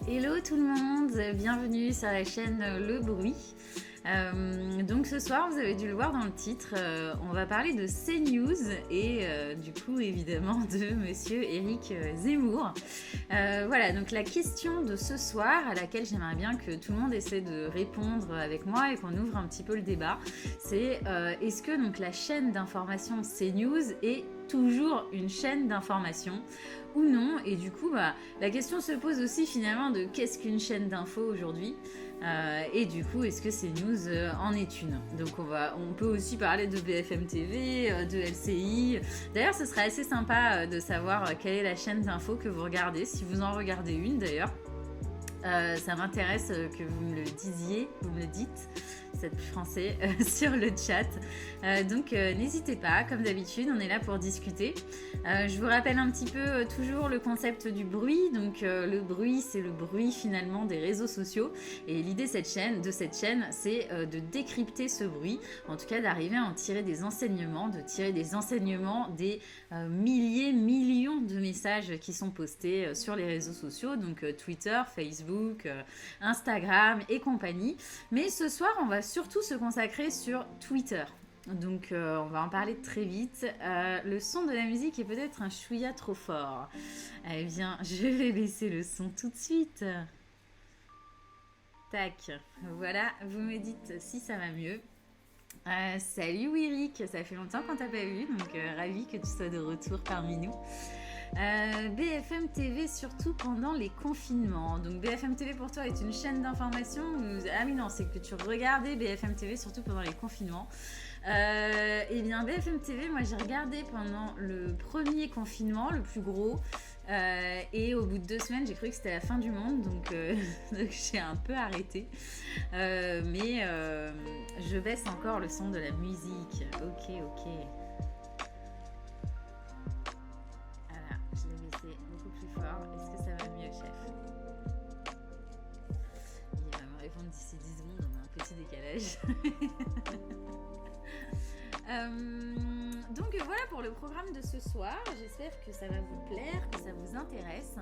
Hello tout le monde, bienvenue sur la chaîne Le Bruit. Donc ce soir, vous avez dû le voir dans le titre, on va parler de CNews et du coup évidemment de monsieur Éric Zemmour. Voilà, donc la question de ce soir à laquelle j'aimerais bien que tout le monde essaie de répondre avec moi et qu'on ouvre un petit peu le débat, c'est est-ce que donc la chaîne d'information CNews est toujours une chaîne d'information ou non? Et du coup, la question se pose aussi finalement de qu'est-ce qu'une chaîne d'info aujourd'hui? Et du coup, est-ce que CNews en est une? Donc on peut aussi parler de BFM TV, de LCI. D'ailleurs, ce serait assez sympa de savoir quelle est la chaîne d'info que vous regardez, si vous en regardez une d'ailleurs. Ça m'intéresse que vous me le disiez, vous me le dites, c'est plus français, sur le chat. Donc n'hésitez pas, comme d'habitude, on est là pour discuter. Je vous rappelle un petit peu toujours le concept du bruit. Donc le bruit, c'est le bruit finalement des réseaux sociaux. Et l'idée de cette chaîne, c'est de décrypter ce bruit, en tout cas d'arriver à en tirer des enseignements, des milliers, millions de messages qui sont postés sur les réseaux sociaux, donc Twitter, Facebook, Instagram et compagnie. Mais ce soir, on va surtout se consacrer sur Twitter. Donc on va en parler très vite. Le son de la musique est peut-être un chouïa trop fort. Eh bien, je vais baisser le son tout de suite. Tac, voilà, vous me dites si ça va mieux. Salut Wirik, ça fait longtemps qu'on t'a pas vu, donc ravi que tu sois de retour parmi nous. BFM TV surtout pendant les confinements. Donc BFM TV pour toi est une chaîne d'information. Ah oui non, c'est que tu regardais BFM TV surtout pendant les confinements. Eh bien BFM TV, moi j'ai regardé pendant le premier confinement, le plus gros. Et au bout de 2 semaines, j'ai cru que c'était la fin du monde, donc j'ai un peu arrêté. Mais je baisse encore le son de la musique. Ok. Voilà, je l'ai baissé beaucoup plus fort. Est-ce que ça va mieux, chef? Il va me répondre d'ici 10 secondes, on a un petit décalage. Donc voilà pour le programme de ce soir. J'espère que ça va vous plaire, que ça vous intéresse.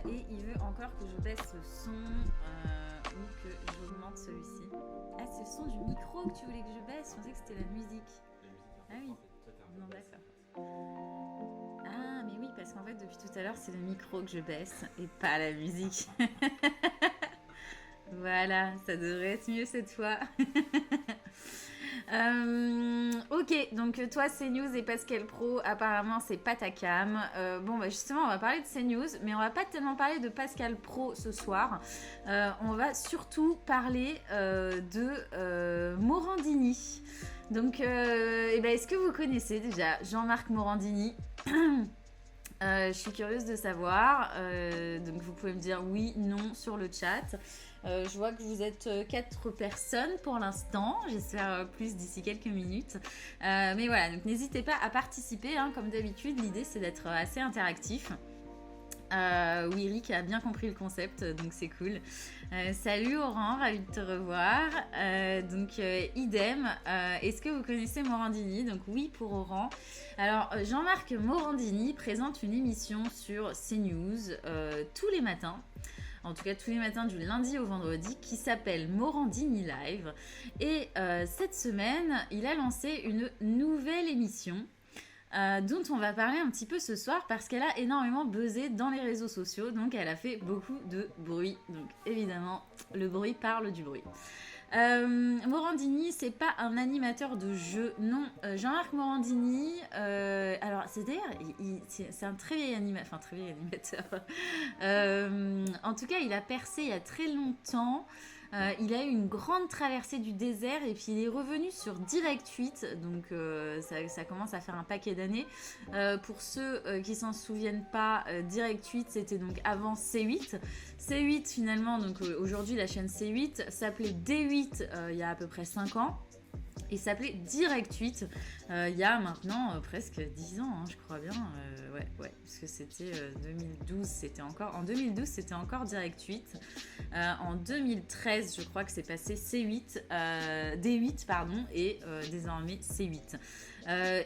Et il veut encore que je baisse le son ou que j'augmente celui-ci. Ah, c'est le son du micro que tu voulais que je baisse? Je pensais que c'était la musique. Ah oui. Non, d'accord. Ah, mais oui, parce qu'en fait, depuis tout à l'heure, c'est le micro que je baisse et pas la musique. Voilà, ça devrait être mieux cette fois. Ok, donc toi CNews et Pascal Pro, apparemment c'est pas ta cam. Bon bah justement on va parler de CNews, mais on va pas tellement parler de Pascal Pro ce soir. On va surtout parler de Morandini. Donc est-ce que vous connaissez déjà Jean-Marc Morandini? Je suis curieuse de savoir, donc vous pouvez me dire oui, non sur le chat. Je vois que vous êtes 4 personnes pour l'instant, j'espère plus d'ici quelques minutes. Mais voilà, donc n'hésitez pas à participer, hein, comme d'habitude, l'idée c'est d'être assez interactif. Oui, Rick a bien compris le concept, donc c'est cool. Salut Oran, ravi de te revoir. Idem. Est-ce que vous connaissez Morandini? Donc oui pour Oran. Alors Jean-Marc Morandini présente une émission sur CNews tous les matins. En tout cas tous les matins du lundi au vendredi, qui s'appelle Morandini Live. Et cette semaine, il a lancé une nouvelle émission dont on va parler un petit peu ce soir parce qu'elle a énormément buzzé dans les réseaux sociaux, donc elle a fait beaucoup de bruit. Donc évidemment, le bruit parle du bruit. Morandini, c'est pas un animateur de jeu, non. Jean-Marc Morandini, alors c'est d'ailleurs, c'est un très vieil animateur, en tout cas, il a percé il y a très longtemps. Il a eu une grande traversée du désert et puis il est revenu sur Direct 8, donc ça commence à faire un paquet d'années. Pour ceux qui s'en souviennent pas, Direct 8 c'était donc avant C8. C8 finalement, donc aujourd'hui la chaîne C8 s'appelait D8 il y a à peu près 5 ans. Il s'appelait Direct 8 il y a maintenant presque 10 ans, hein, je crois bien. Ouais, parce que c'était 2012, en 2012, c'était encore Direct 8. En 2013, je crois que c'est passé D8, pardon, et désormais C8.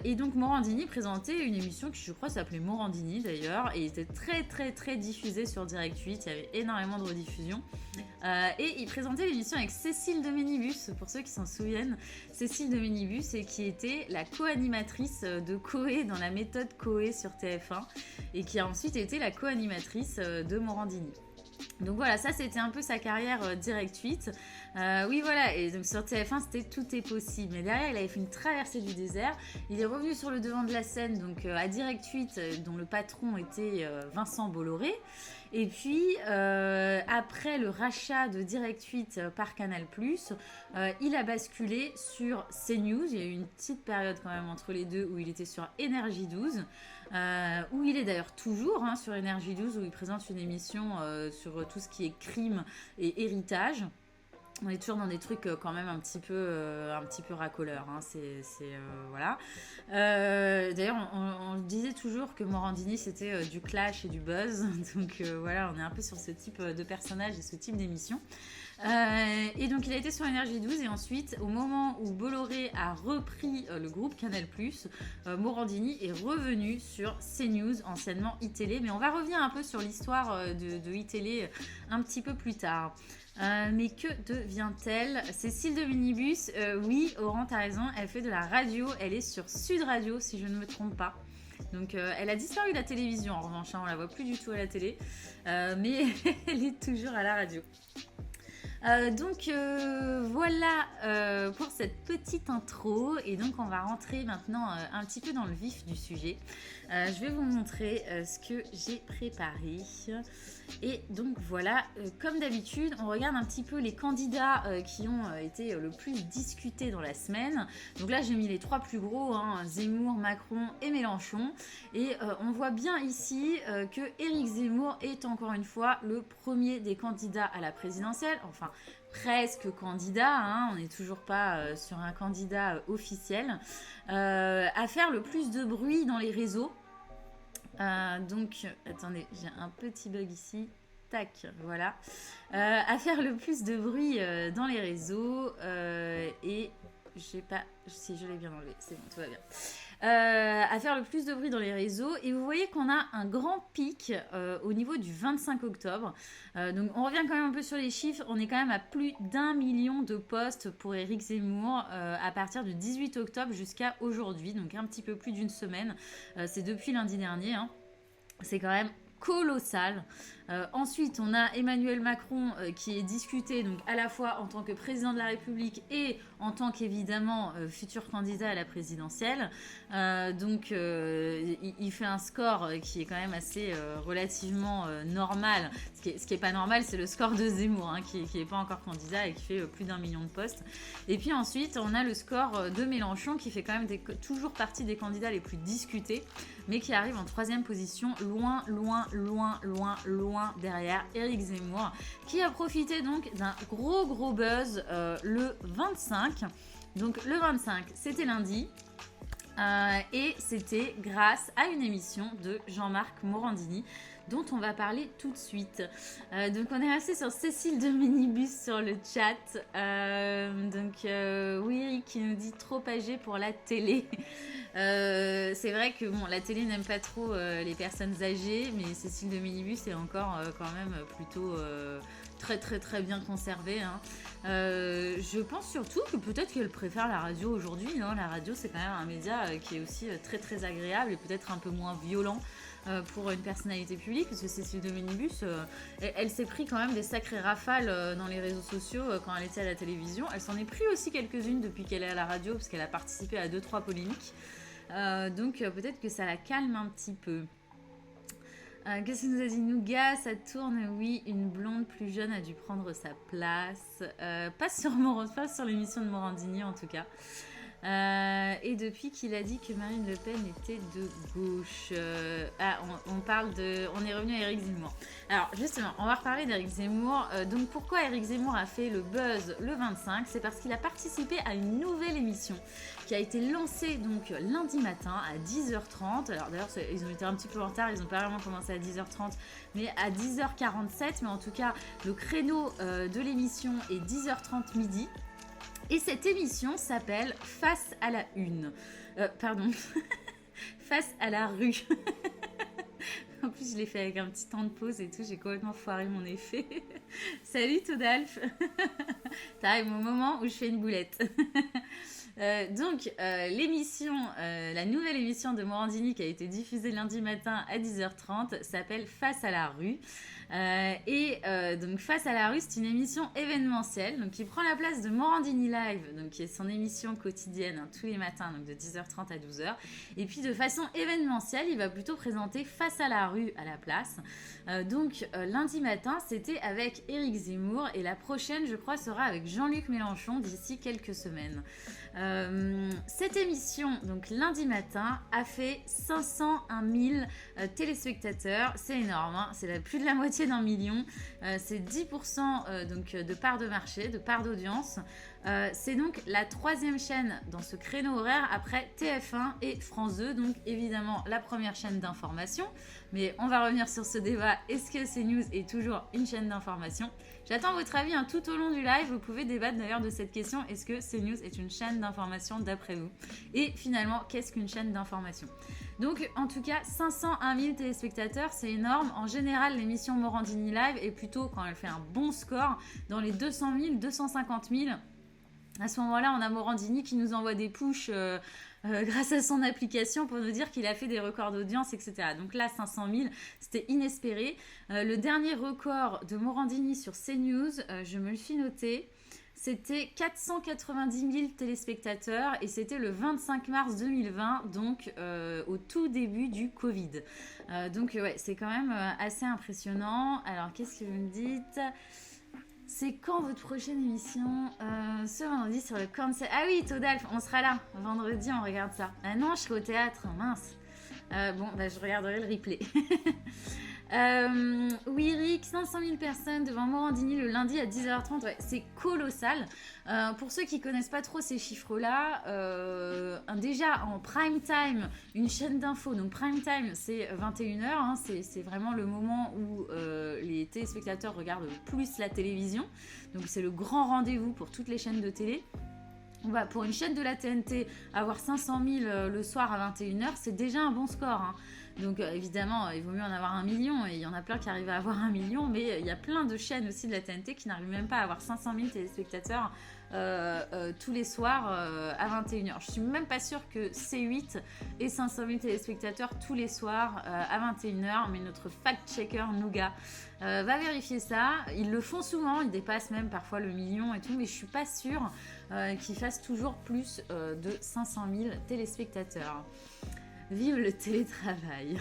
Et donc Morandini présentait une émission qui je crois s'appelait Morandini d'ailleurs et était très très très diffusée sur Direct 8, il y avait énormément de rediffusions. Et il présentait l'émission avec Cécile de Ménibus, pour ceux qui s'en souviennent. Cécile de Ménibus et qui était la co-animatrice de Coé dans la méthode Coé sur TF1 et qui a ensuite été la co-animatrice de Morandini. Donc voilà, ça c'était un peu sa carrière Direct 8. Oui voilà, et donc sur TF1 c'était Tout est possible. Mais derrière il avait fait une traversée du désert. Il est revenu sur le devant de la scène, donc à Direct 8, dont le patron était Vincent Bolloré. Et puis après le rachat de Direct 8 par Canal+, il a basculé sur CNews. Il y a eu une petite période quand même entre les deux où il était sur Énergie 12. Où il est d'ailleurs toujours sur Énergie 12 où il présente une émission sur tout ce qui est crime et héritage. On est toujours dans des trucs quand même un petit peu racoleurs. Voilà. D'ailleurs, on disait toujours que Morandini c'était du clash et du buzz. Donc voilà, on est un peu sur ce type de personnage et ce type d'émission. Et donc il a été sur Énergie 12 et ensuite au moment où Bolloré a repris le groupe Canal+, Morandini est revenu sur CNews, anciennement iTélé, mais on va revenir un peu sur l'histoire de iTélé un petit peu plus tard. Mais que devient-elle? Cécile de Minibus, oui, Oran, t'as raison, elle fait de la radio, elle est sur Sud Radio si je ne me trompe pas. Donc elle a disparu de la télévision en revanche, on la voit plus du tout à la télé, mais elle est toujours à la radio. Donc voilà pour cette petite intro et donc on va rentrer maintenant un petit peu dans le vif du sujet. Je vais vous montrer ce que j'ai préparé et donc voilà, comme d'habitude on regarde un petit peu les candidats qui ont été le plus discutés dans la semaine. Donc là j'ai mis les trois plus gros, Zemmour, Macron et Mélenchon, et on voit bien ici que Éric Zemmour est encore une fois le premier des candidats à la présidentielle, enfin presque candidat, on n'est toujours pas sur un candidat officiel, à faire le plus de bruit dans les réseaux. Donc, attendez, j'ai un petit bug ici. Tac, voilà. À faire le plus de bruit dans les réseaux et je sais pas si je l'ai bien enlevé, c'est bon, tout va bien. À faire le plus de bruit dans les réseaux et vous voyez qu'on a un grand pic au niveau du 25 octobre. Donc on revient quand même un peu sur les chiffres, on est quand même à plus d'1 million de posts pour Éric Zemmour à partir du 18 octobre jusqu'à aujourd'hui, donc un petit peu plus d'une semaine. C'est depuis lundi dernier, c'est quand même colossal. Ensuite, on a Emmanuel Macron qui est discuté donc à la fois en tant que président de la République et en tant qu'évidemment futur candidat à la présidentielle. Donc, il fait un score qui est quand même assez relativement normal. Ce qui est pas normal, c'est le score de Zemmour qui est pas encore candidat et qui fait plus d'1 million de postes. Et puis ensuite, on a le score de Mélenchon qui fait quand même toujours partie des candidats les plus discutés, mais qui arrive en 3e position, loin derrière Éric Zemmour, qui a profité donc d'un gros buzz le 25. Donc le 25, c'était lundi. Et c'était grâce à une émission de Jean-Marc Morandini dont on va parler tout de suite. Donc on est resté sur Cécile de Minibus sur le chat. Oui, Eric qui nous dit trop âgé pour la télé. C'est vrai que la télé n'aime pas trop les personnes âgées, mais Cécile de Minibus est encore quand même plutôt très bien conservée. Je pense surtout que peut-être qu'elle préfère la radio aujourd'hui. La radio c'est quand même un média qui est aussi très agréable et peut-être un peu moins violent pour une personnalité publique, parce que Cécile de Minibus, elle s'est pris quand même des sacrées rafales dans les réseaux sociaux quand elle était à la télévision. Elle s'en est pris aussi quelques-unes depuis qu'elle est à la radio, parce qu'elle a participé à 2-3 polémiques. Donc peut-être que ça la calme un petit peu. Qu'est-ce que nous a dit Nougat? Ça tourne, oui, une blonde plus jeune a dû prendre sa place. Pas sur l'émission de Morandini en tout cas. Et depuis qu'il a dit que Marine Le Pen était de gauche, on est revenu à Éric Zemmour. Alors justement, on va reparler d'Éric Zemmour. Donc pourquoi Éric Zemmour a fait le buzz le 25? C'est parce qu'il a participé à une nouvelle émission qui a été lancée donc lundi matin à 10h30. Alors d'ailleurs, ils ont été un petit peu en retard, ils n'ont pas vraiment commencé à 10h30, mais à 10h47. Mais en tout cas, le créneau de l'émission est 10h30 midi. Et cette émission s'appelle Face à la Une. Pardon. Face à la rue. En plus, je l'ai fait avec un petit temps de pause et tout. J'ai complètement foiré mon effet. Salut Todalf. T'arrives au moment où je fais une boulette. Donc, l'émission, la nouvelle émission de Morandini qui a été diffusée lundi matin à 10h30 s'appelle Face à la rue. Donc, Face à la rue, c'est une émission événementielle donc, qui prend la place de Morandini Live, donc, qui est son émission quotidienne tous les matins, donc de 10h30 à 12h. Et puis, de façon événementielle, il va plutôt présenter Face à la rue à la place. Lundi matin, c'était avec Éric Zemmour et la prochaine, je crois, sera avec Jean-Luc Mélenchon d'ici quelques semaines. Cette émission, donc lundi matin, a fait 501 000 téléspectateurs. C'est énorme, hein, c'est plus de la moitié d'un million. C'est 10% de part de marché, de part d'audience. C'est donc la 3e chaîne dans ce créneau horaire après TF1 et France 2, donc évidemment la première chaîne d'information. Mais on va revenir sur ce débat. Est-ce que CNews est toujours une chaîne d'information ? J'attends votre avis tout au long du live. Vous pouvez débattre d'ailleurs de cette question. Est-ce que CNews est une chaîne d'information d'après vous ? Et finalement, qu'est-ce qu'une chaîne d'information ? Donc, en tout cas, 501 000 téléspectateurs, c'est énorme. En général, l'émission Morandini Live est plutôt, quand elle fait un bon score, dans les 200 000, 250 000. À ce moment-là, on a Morandini qui nous envoie des pushs grâce à son application pour nous dire qu'il a fait des records d'audience, etc. Donc là, 500 000, c'était inespéré. Le dernier record de Morandini sur CNews, je me le suis noté, c'était 490 000 téléspectateurs et c'était le 25 mars 2020, donc au tout début du Covid. Ouais, c'est quand même assez impressionnant. Alors, qu'est-ce que vous me dites ? C'est quand votre prochaine émission ce vendredi sur le cancer. Ah oui, Todalf, on sera là. Vendredi, on regarde ça. Ah non, je serai au théâtre, mince. Je regarderai le replay. Oui, Eric, 500 000 personnes devant Morandini le lundi à 10h30. Ouais, c'est colossal. Pour ceux qui ne connaissent pas trop ces chiffres-là, déjà en prime time, une chaîne d'infos, donc prime time, c'est 21h, hein, c'est vraiment le moment où les téléspectateurs regardent le plus la télévision. Donc c'est le grand rendez-vous pour toutes les chaînes de télé. Pour une chaîne de la TNT, avoir 500 000 le soir à 21h, c'est déjà un bon score. Hein. Donc évidemment, il vaut mieux en avoir 1 million, et il y en a plein qui arrivent à avoir 1 million, mais il y a plein de chaînes aussi de la TNT qui n'arrivent même pas à avoir 500 000 téléspectateurs tous les soirs à 21h. Je suis même pas sûre que C8 ait 500 000 téléspectateurs tous les soirs à 21h, mais notre fact-checker Nougat va vérifier ça. Ils le font souvent, ils dépassent même parfois le million et tout, mais je suis pas sûre qu'ils fassent toujours plus de 500 000 téléspectateurs. Vive le télétravail.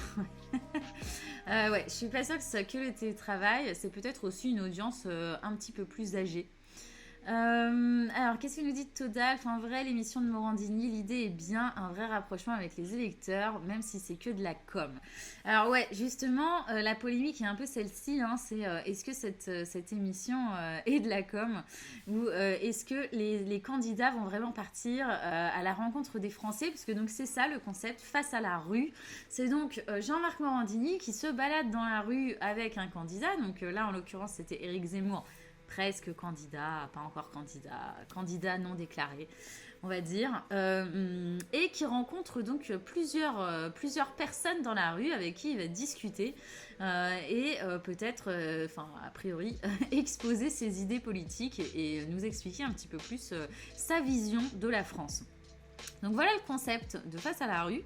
Ouais, je suis pas sûre que ce soit que le télétravail, c'est peut-être aussi une audience un petit peu plus âgée. Alors, qu'est-ce que nous dit Todalf ? En vrai, l'émission de Morandini, l'idée est bien un vrai rapprochement avec les électeurs, même si c'est que de la com. Alors ouais, justement, la polémique est un peu celle-ci, hein, c'est est-ce que cette émission est de la com, ou est-ce que les candidats vont vraiment partir à la rencontre des Français, parce que donc c'est ça le concept, face à la rue. C'est donc Jean-Marc Morandini qui se balade dans la rue avec un candidat, donc là en l'occurrence c'était Éric Zemmour, presque candidat, pas encore candidat non déclaré, on va dire, et qui rencontre donc plusieurs personnes dans la rue avec qui il va discuter et peut-être, a priori, exposer ses idées politiques et nous expliquer un petit peu plus sa vision de la France. Donc voilà le concept de Face à la rue,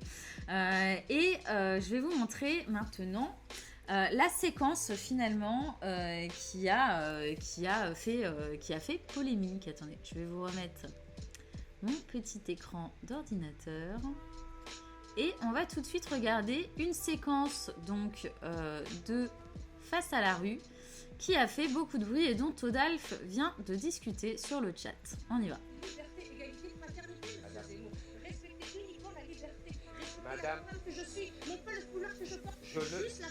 je vais vous montrer maintenant la séquence finalement qui a fait polémique. Attendez, je vais vous remettre mon petit écran d'ordinateur et on va tout de suite regarder une séquence donc de Face à la rue qui a fait beaucoup de bruit et dont Todalf vient de discuter sur le chat. On y va. Madame, que je suis, non pas le foulard que je porte.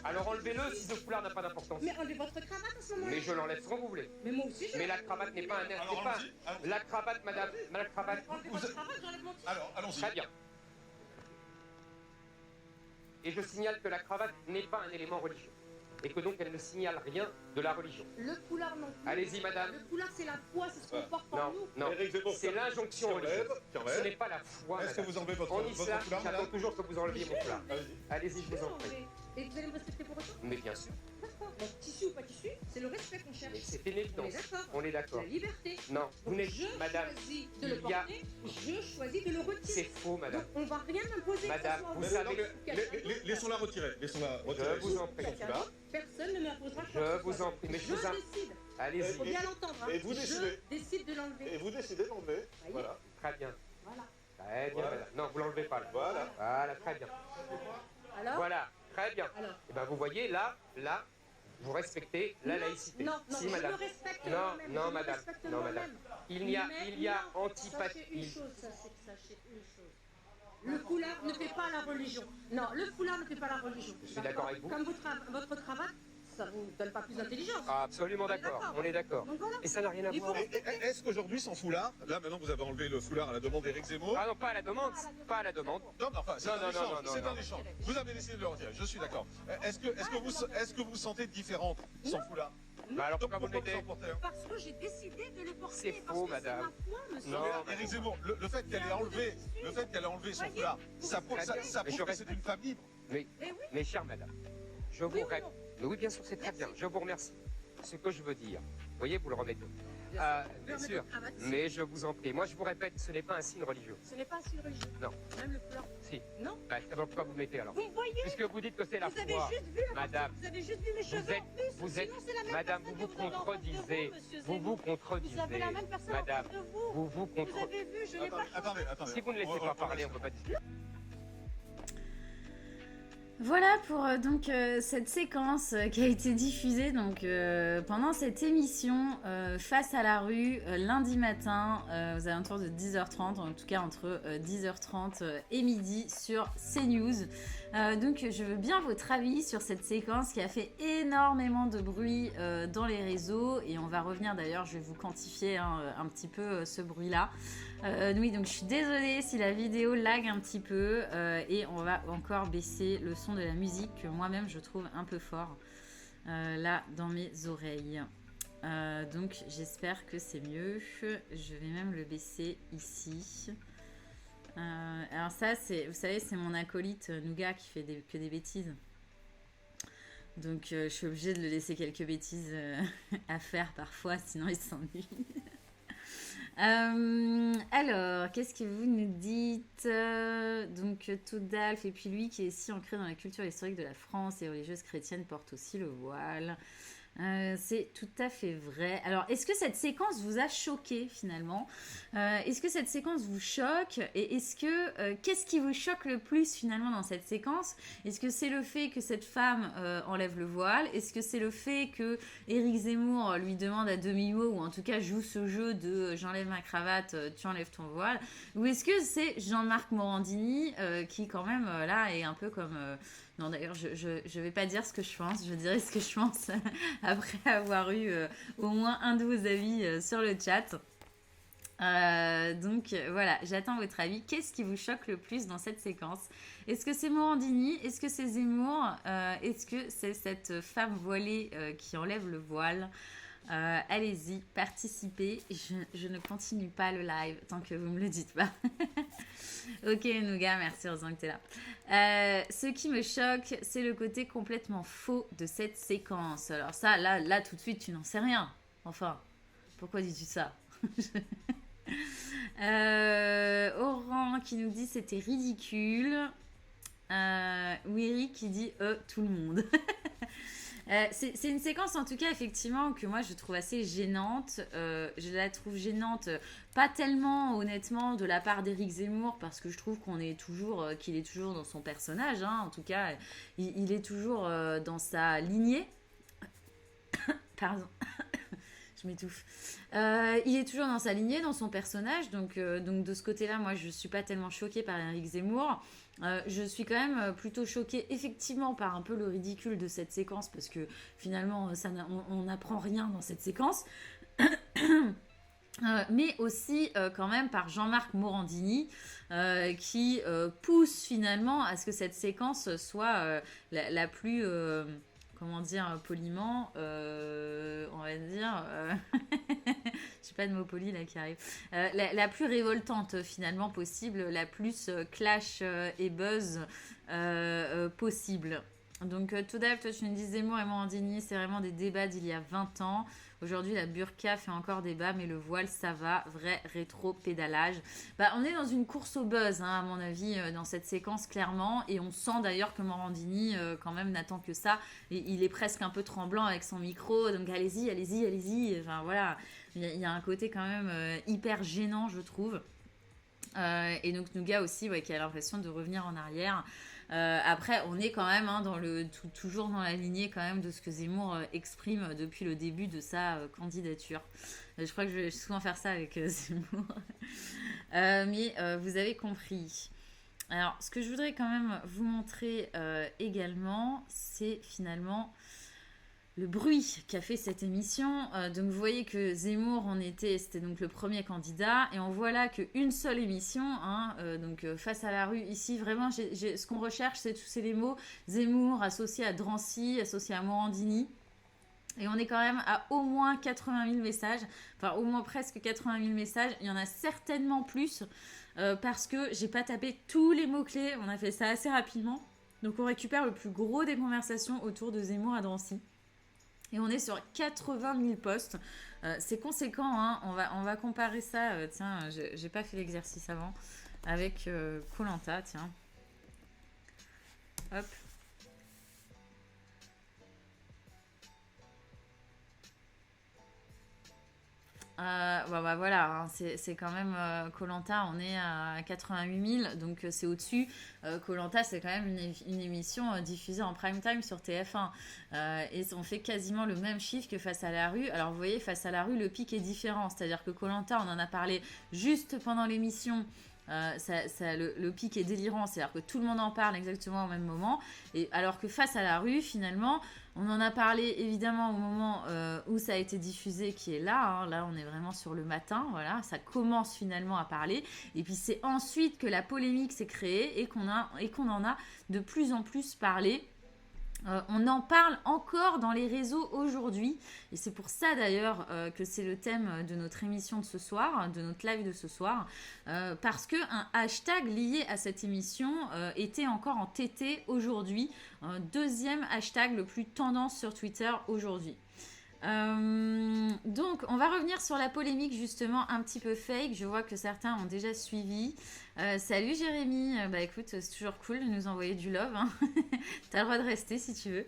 Alors enlevez-le si ce foulard n'a pas d'importance. Mais enlevez votre cravate à ce moment-là. Mais je l'enlève quand vous voulez. Mais moi aussi je... Mais la cravate n'est pas un air. Alors, La cravate, madame. La cravate. Enlevez votre cravate, j'enlève mon... Alors, allons-y. Très bien. Et je signale que la cravate n'est pas un élément religieux. et que donc elle ne signale rien de la religion. Le foulard non plus. Allez-y, madame. Le foulard, c'est la foi, c'est ce qu'on Ouais. porte en Non, nous. non, Éric Zemmour, c'est l'injonction qui religieuse. enlève. Ce n'est pas la foi, Est-ce que madame. vous enlevez votre En islam, foulard, j'attends madame? toujours que vous enleviez mon foulard. Allez-y. Allez-y, je vous en prie. Et vous allez me respecter pour autant? Mais bien sûr, D'accord. Donc, tissu ou pas tissu, c'est le respect qu'on mais cherche. c'est une On est évidence. d'accord. On est d'accord. La liberté. Non, vous Donc, n'êtes, je madame, choisis de il le y a- porter, je choisis de le c'est retirer. faux, madame. Donc, on va rien m'imposer. Madame, que ce soit vous Mais vous savez- non, mais ou quelqu'un d'autre. laissons-la retirer. Laissons-la retirer. Je vous en prie. Son foulard. Personne ne m'imposera quoi Je que ce vous soit. en prie, mais je Je vous en... décide. Il Allez-y. faut bien l'entendre. Hein. et vous décidez. Je décide de l'enlever. Et vous décidez d'enlever. Voyez. Voilà. Très bien. Voilà. Très bien, Voilà. madame. Non, vous l'enlevez pas, là. Voilà. Voilà, très bien. Alors, Voilà, très bien. alors. Et ben vous voyez, là, vous respectez la Non, laïcité. Non, non, si, je madame. me respecte Non, moi-même. non, je me madame. respecte Non, madame. moi-même. Il y a Mais il y a non, antipathie. Sachez une chose, sachez une chose. Le foulard ne fait pas la religion. Non, le foulard ne fait pas la religion. Je suis d'accord avec vous. Comme votre cravate, ça vous donne pas plus d'intelligence. Absolument d'accord, on est d'accord. Donc voilà. Et ça n'a rien à Il voir. faut- Est-ce qu'aujourd'hui, son foulard, là maintenant vous avez enlevé le foulard à la demande d'Éric Zemmour. Ah non, pas à la demande, pas à la demande. Non, mais enfin, c'est Non, un non, échange. non, non, C'est non. un échange. Vous avez décidé de le retirer, je suis d'accord. Est-ce que vous sentez différente sans foulard? Bah alors Donc, pourquoi vous le mettez? en portez un? Parce que j'ai décidé de le porter. C'est parce faux, que madame. C'est ma foi, monsieur. Non, Mais Éric Zemmour, le fait qu'elle ait enlevé son foulard, ça prouve Très bien. ça Mais prouve je que c'est une femme libre. Mais, Eh oui. mais chère madame, je vous Oui ou répète. non? Mais oui, bien sûr, c'est très bien. Je vous remercie. Ce que je veux dire, vous voyez, vous le remettez. Bien Je vais sûr. remettre la cravate ici. Mais je vous en prie. Moi, je vous répète, ce n'est pas un signe religieux. Ce n'est pas un signe religieux. Non. Même le foulard. Si. Non. Bah, alors pourquoi vous le mettez alors? Vous me voyez. Puisque vous dites que c'est la Vous avez foi. juste vu la Madame, Vous avez juste vu mes cheveux êtes- en plus. vous êtes- Sinon, c'est la même Madame, personne vous que vous avez en face de contredisez. vous, monsieur Vous Zemmour. vous contredisez. Vous avez la même personne Madame, en face de vous. vous vous Vous contredisez. avez vu, je n'ai pas Attendez. Si vous ne laissez pas parler, on ne peut pas discuter. Voilà pour cette séquence qui a été diffusée pendant cette émission Face à la rue lundi matin aux alentours de 10h30, en tout cas entre 10h30 et midi sur CNews. Donc je veux bien votre avis sur cette séquence qui a fait énormément de bruit dans les réseaux et on va revenir d'ailleurs, je vais vous quantifier un petit peu ce bruit-là. Oui, donc je suis désolée si la vidéo lag un petit peu et on va encore baisser le son de la musique que moi-même je trouve un peu fort là dans mes oreilles. Donc j'espère que c'est mieux. Je vais même le baisser ici. Alors ça, vous savez, c'est mon acolyte Nougat qui fait que des bêtises. Donc je suis obligée de le laisser quelques bêtises à faire parfois, sinon il s'ennuie. Alors, qu'est-ce que vous nous dites? Donc, Toudalf, et puis lui qui est si ancré dans la culture historique de la France et religieuse chrétienne porte aussi le voile. C'est tout à fait vrai. Alors, est-ce que cette séquence vous a choqué finalement? Est-ce que cette séquence vous choque? Et qu'est-ce qui vous choque le plus finalement dans cette séquence? Est-ce que c'est le fait que cette femme enlève le voile? Est-ce que c'est le fait que Éric Zemmour lui demande à demi-mot, ou en tout cas joue ce jeu de j'enlève ma cravate, tu enlèves ton voile? Ou est-ce que c'est Jean-Marc Morandini qui quand même là est un peu comme... Non, d'ailleurs, je vais pas dire ce que je pense, je dirai ce que je pense après avoir eu au moins un de vos avis sur le chat. Donc voilà, j'attends votre avis. Qu'est-ce qui vous choque le plus dans cette séquence? Est-ce que c'est Morandini? Est-ce que c'est Zemmour? Est-ce que c'est cette femme voilée qui enlève le voile? Allez-y, participez. Je ne continue pas le live tant que vous me le dites pas. Ok Nougat, merci, heureusement que tu es là. Ce qui me choque, c'est le côté complètement faux de cette séquence. Alors ça, là tout de suite, tu n'en sais rien. Enfin, pourquoi dis-tu ça? Oran qui nous dit c'était ridicule. Wiri qui dit tout le monde. C'est une séquence en tout cas effectivement que moi je trouve assez gênante. Je la trouve gênante, pas tellement honnêtement de la part d'Éric Zemmour parce que je trouve qu'il est toujours dans son personnage. Hein. En tout cas, il est toujours dans sa lignée. Pardon. Je m'étouffe. Il est toujours dans sa lignée, dans son personnage. Donc de ce côté-là, moi, je ne suis pas tellement choquée par Éric Zemmour. Je suis quand même plutôt choquée, effectivement, par un peu le ridicule de cette séquence, parce que finalement, on n'apprend rien dans cette séquence. Mais aussi quand même par Jean-Marc Morandini, qui pousse finalement à ce que cette séquence soit la plus... comment dire, poliment, on va dire, j'ai pas de mot poli là qui arrive, la plus révoltante finalement possible, la plus clash et buzz possible. Donc Toudal, toi tu nous dis Zemmour et Morandini, c'est vraiment des débats d'il y a 20 ans. Aujourd'hui la burqa fait encore débat, mais le voile ça va, vrai rétro-pédalage. Bah, on est dans une course au buzz, hein, à mon avis, dans cette séquence clairement, et on sent d'ailleurs que Morandini quand même n'attend que ça, et il est presque un peu tremblant avec son micro, donc allez-y, allez-y, allez-y, enfin voilà, il y a un côté quand même hyper gênant je trouve. Et donc Nougat aussi qui a l'impression de revenir en arrière. Après, on est quand même toujours dans la lignée quand même de ce que Zemmour exprime depuis le début de sa candidature. Je crois que je vais souvent faire ça avec Zemmour. Mais vous avez compris. Alors, ce que je voudrais quand même vous montrer également, c'est finalement le bruit qu'a fait cette émission. Donc vous voyez que Zemmour c'était donc le premier candidat, et on voit là qu'une seule émission, donc face à la rue ici, vraiment ce qu'on recherche c'est les mots Zemmour associé à Drancy, associé à Morandini. Et on est quand même à au moins 80 000 messages, enfin au moins presque 80 000 messages. Il y en a certainement plus parce que j'ai pas tapé tous les mots-clés, on a fait ça assez rapidement. Donc on récupère le plus gros des conversations autour de Zemmour à Drancy. Et on est sur 80 000 posts. C'est conséquent, hein. On va comparer ça. Tiens, j'ai pas fait l'exercice avant. Avec Koh-Lanta, tiens. Hop. Voilà, hein, c'est quand même Koh-Lanta, on est à 88 000, donc c'est au-dessus. Koh-Lanta, c'est quand même une émission diffusée en prime time sur TF1. Et on fait quasiment le même chiffre que Face à la rue. Alors vous voyez, Face à la rue, le pic est différent. C'est-à-dire que Koh-Lanta, on en a parlé juste pendant l'émission. Le pic est délirant, c'est-à-dire que tout le monde en parle exactement au même moment, et alors que Face à la rue, finalement, on en a parlé évidemment au moment où ça a été diffusé, qui est là, hein. Là on est vraiment sur le matin, voilà, ça commence finalement à parler, et puis c'est ensuite que la polémique s'est créée et qu'on en a de plus en plus parlé. On en parle encore dans les réseaux aujourd'hui, et c'est pour ça d'ailleurs que c'est le thème de notre émission de ce soir, de notre live de ce soir, parce qu'un hashtag lié à cette émission était encore en TT aujourd'hui, deuxième hashtag le plus tendance sur Twitter aujourd'hui. Donc on va revenir sur la polémique justement un petit peu fake. Je vois que certains ont déjà suivi. Salut Jérémy, bah écoute, c'est toujours cool de nous envoyer du love, hein. T'as le droit de rester si tu veux.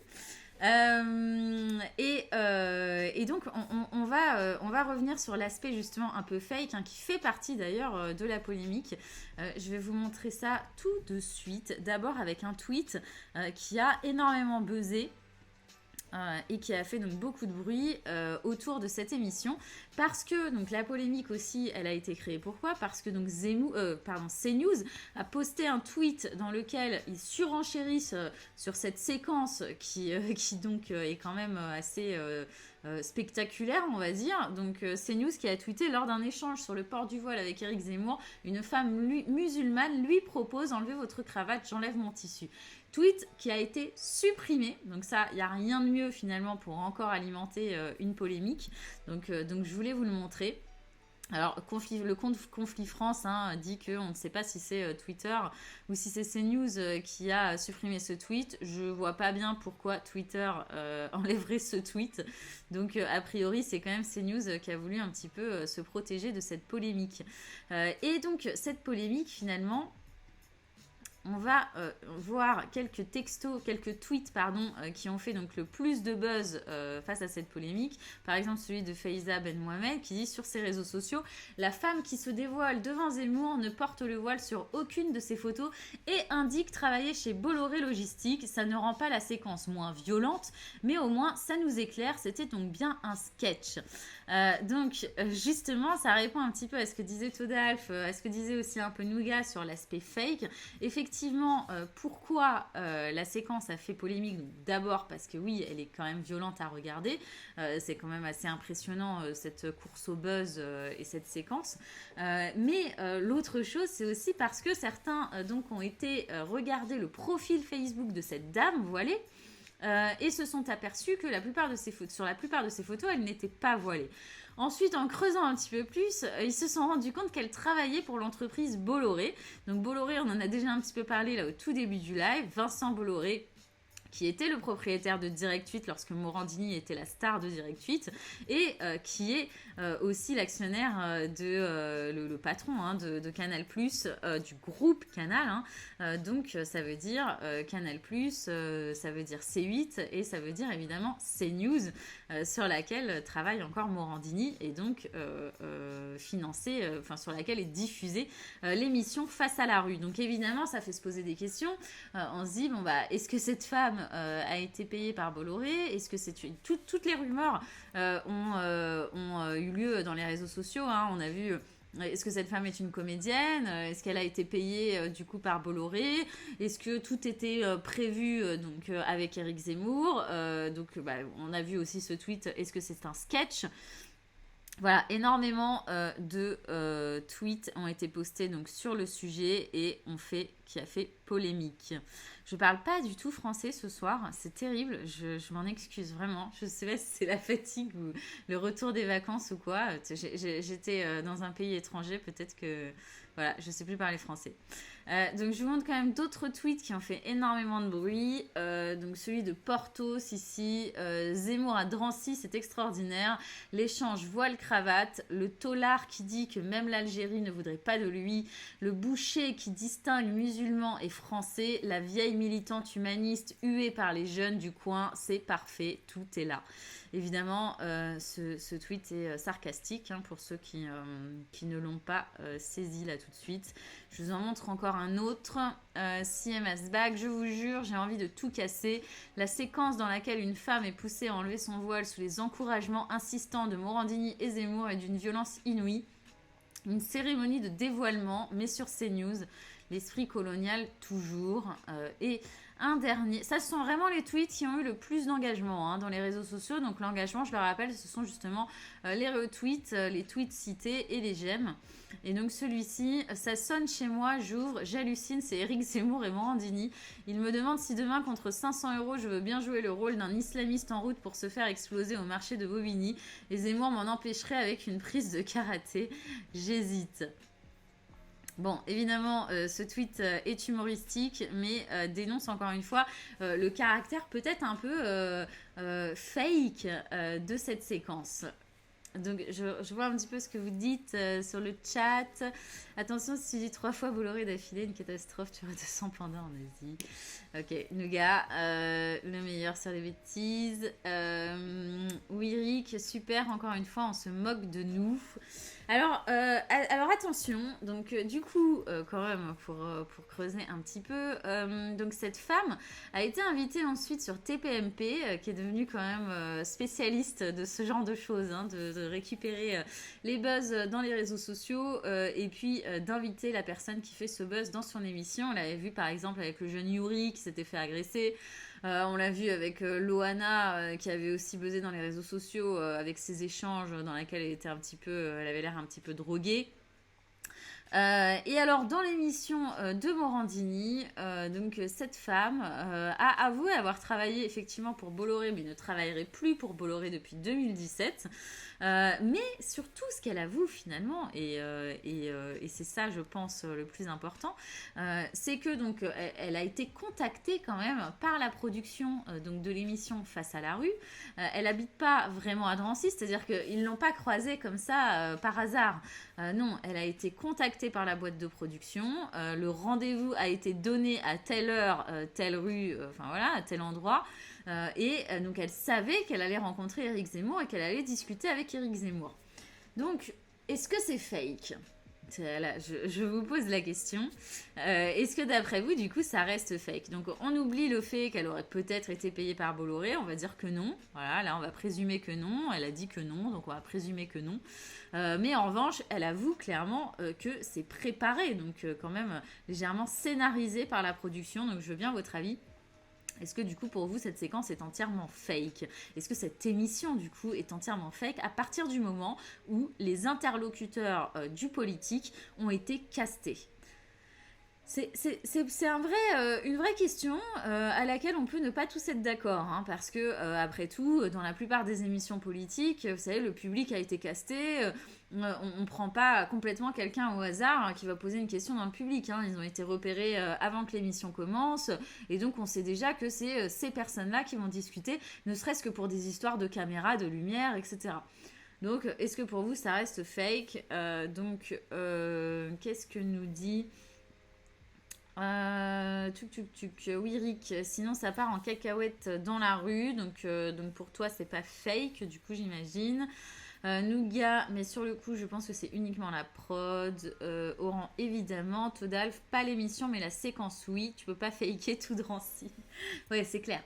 Et donc on va revenir sur l'aspect justement un peu fake, hein, qui fait partie d'ailleurs de la polémique. Je vais vous montrer ça tout de suite. D'abord avec un tweet qui a énormément buzzé. Et qui a fait donc beaucoup de bruit autour de cette émission, parce que donc la polémique aussi elle a été créée. Pourquoi ? Parce que donc CNews a posté un tweet dans lequel ils surenchérissent sur cette séquence qui donc est quand même assez spectaculaire, on va dire. Donc CNews qui a tweeté: lors d'un échange sur le port du voile avec Éric Zemmour, une femme musulmane lui propose: enlevez votre cravate, j'enlève mon tissu. Tweet qui a été supprimé, donc ça, il n'y a rien de mieux finalement pour encore alimenter une polémique, donc je voulais vous le montrer. Alors, le compte Conflit France dit qu'on ne sait pas si c'est Twitter ou si c'est CNews qui a supprimé ce tweet. Je vois pas bien pourquoi Twitter enlèverait ce tweet. Donc, a priori, c'est quand même CNews qui a voulu un petit peu se protéger de cette polémique. Et donc, cette polémique, finalement, on va voir quelques tweets qui ont fait donc le plus de buzz face à cette polémique. Par exemple, celui de Faiza Ben Mohamed qui dit sur ses réseaux sociaux: la femme qui se dévoile devant Zemmour ne porte le voile sur aucune de ses photos et indique travailler chez Bolloré Logistique. Ça ne rend pas la séquence moins violente, mais au moins ça nous éclaire. C'était donc bien un sketch. Donc justement, ça répond un petit peu à ce que disait Todalf, à ce que disait aussi un peu Nougat sur l'aspect fake. Effectivement, pourquoi la séquence a fait polémique? Donc, d'abord parce que oui, elle est quand même violente à regarder. C'est quand même assez impressionnant cette course au buzz et cette séquence. Mais l'autre chose, c'est aussi parce que certains donc ont été regarder le profil Facebook de cette dame voilée. et se sont aperçus que sur la plupart de ces photos, elle n'était pas voilée. Ensuite, en creusant un petit peu plus, ils se sont rendus compte qu'elle travaillait pour l'entreprise Bolloré. Donc Bolloré, on en a déjà un petit peu parlé là au tout début du live. Vincent Bolloré, qui était le propriétaire de Direct 8 lorsque Morandini était la star de Direct 8 et qui est aussi l'actionnaire le patron de Canal+, du groupe Canal. Donc ça veut dire Canal+, ça veut dire C8 et ça veut dire évidemment CNews sur laquelle travaille encore Morandini et donc financée, sur laquelle est diffusée l'émission Face à la rue. Donc évidemment ça fait se poser des questions. On se dit est-ce que cette femme a été payée par Bolloré? Est-ce que c'est toutes les rumeurs ont eu lieu dans les réseaux sociaux, on a vu. Est-ce que cette femme est une comédienne? Est-ce qu'elle a été payée du coup par Bolloré? Est-ce que tout était prévu avec Éric Zemmour? On a vu aussi ce tweet. Est-ce que c'est un sketch? Voilà, énormément de tweets ont été postés donc, sur le sujet et qui a fait polémique. Je parle pas du tout français ce soir, c'est terrible, je m'en excuse vraiment. Je sais pas si c'est la fatigue ou le retour des vacances ou quoi. J'étais dans un pays étranger, peut-être que... Voilà, je sais plus parler français. Donc je vous montre quand même d'autres tweets qui ont fait énormément de bruit. Donc celui de Portos ici, Zemmour à Drancy, c'est extraordinaire. L'échange voile-cravate, le tolard qui dit que même l'Algérie ne voudrait pas de lui, le boucher qui distingue musulmans et français, la vieille militante humaniste huée par les jeunes du coin, c'est parfait, tout est là. Évidemment, ce tweet est sarcastique pour ceux qui ne l'ont pas saisi là tout de suite. Je vous en montre encore un autre. CMS Back, je vous jure, j'ai envie de tout casser. La séquence dans laquelle une femme est poussée à enlever son voile sous les encouragements insistants de Morandini et Zemmour est d'une violence inouïe. Une cérémonie de dévoilement, mais sur CNews. L'esprit colonial toujours. Et un dernier, ça ce sont vraiment les tweets qui ont eu le plus d'engagement dans les réseaux sociaux. Donc l'engagement, je le rappelle, ce sont justement les retweets, les tweets cités et les j'aime. Et donc celui-ci, ça sonne chez moi, j'ouvre, j'hallucine, c'est Éric Zemmour et Morandini. Il me demande si demain, contre 500 €, je veux bien jouer le rôle d'un islamiste en route pour se faire exploser au marché de Bobigny. Et Zemmour m'en empêcherait avec une prise de karaté. J'hésite. Bon, évidemment, ce tweet est humoristique, mais dénonce encore une fois le caractère peut-être un peu fake de cette séquence. Donc, je vois un petit peu ce que vous dites sur le chat. Attention, si tu dis 3 fois Bolloré d'affilée, une catastrophe, tu auras 200 pandas en Asie. Ok, Nougat, le meilleur sur les bêtises. Oui, Rick, super, encore une fois, on se moque de nous. Alors attention, donc du coup, quand même, pour creuser un petit peu, donc cette femme a été invitée ensuite sur TPMP, qui est devenue quand même spécialiste de ce genre de choses, de récupérer les buzz dans les réseaux sociaux et puis d'inviter la personne qui fait ce buzz dans son émission. On l'avait vu par exemple avec le jeune Yuri qui s'était fait agresser. On l'a vu avec Loana qui avait aussi buzzé dans les réseaux sociaux avec ses échanges dans lesquels elle avait l'air un petit peu droguée. Et alors dans l'émission de Morandini, donc cette femme a avoué avoir travaillé effectivement pour Bolloré, mais ne travaillerait plus pour Bolloré depuis 2017. Mais surtout ce qu'elle avoue finalement, et c'est ça je pense le plus important, c'est que donc elle a été contactée quand même par la production donc de l'émission Face à la rue. Elle habite pas vraiment à Drancy, c'est-à-dire qu'ils l'ont pas croisée comme ça par hasard. Non, elle a été contactée par la boîte de production. Le rendez-vous a été donné à telle heure, telle rue, à tel endroit. Et donc elle savait qu'elle allait rencontrer Éric Zemmour et qu'elle allait discuter avec Éric Zemmour. Donc, est-ce que c'est fake ? Là, je vous pose la question. Est-ce que d'après vous, du coup, ça reste fake ? Donc, on oublie le fait qu'elle aurait peut-être été payée par Bolloré. On va dire que non. Voilà, là, on va présumer que non. Elle a dit que non, donc on va présumer que non. Mais en revanche, elle avoue clairement que c'est préparé, donc quand même légèrement scénarisé par la production. Donc, je veux bien votre avis. Est-ce que du coup pour vous cette séquence est entièrement fake ? Est-ce que cette émission du coup est entièrement fake à partir du moment où les interlocuteurs du politique ont été castés ? C'est une vraie question à laquelle on peut ne pas tous être d'accord, hein, parce que après tout, dans la plupart des émissions politiques, vous savez, le public a été casté. On ne prend pas complètement quelqu'un au hasard qui va poser une question dans le public, hein. Ils ont été repérés avant que l'émission commence, et donc on sait déjà que c'est ces personnes-là qui vont discuter, ne serait-ce que pour des histoires de caméra, de lumière, etc. Donc, est-ce que pour vous, ça reste fake? Qu'est-ce que nous dit oui, Rick, sinon ça part en cacahuète dans la rue, donc pour toi c'est pas fake, du coup j'imagine. Nougat, mais sur le coup je pense que c'est uniquement la prod. Oran, évidemment. Todalf, pas l'émission mais la séquence, oui, tu peux pas faker tout Drancy. Ouais, c'est clair.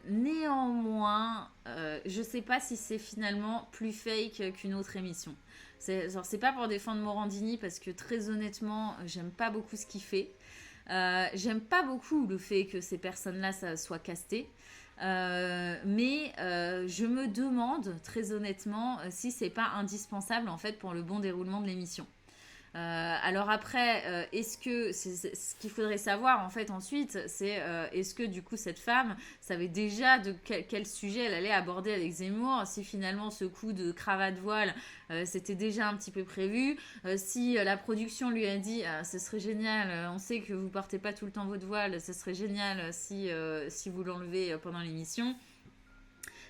Néanmoins, je sais pas si c'est finalement plus fake qu'une autre émission. C'est pas pour défendre Morandini parce que très honnêtement, j'aime pas beaucoup ce qu'il fait. J'aime pas beaucoup le fait que ces personnes-là soient castées. Mais je me demande très honnêtement si c'est pas indispensable en fait pour le bon déroulement de l'émission. Alors après, est-ce que ce qu'il faudrait savoir en fait ensuite, c'est est-ce que du coup cette femme savait déjà de quel sujet elle allait aborder avec Zemmour, si finalement ce coup de cravate voile c'était déjà un petit peu prévu, si la production lui a dit ce serait génial, on sait que vous portez pas tout le temps votre voile, ce serait génial si vous l'enlevez pendant l'émission.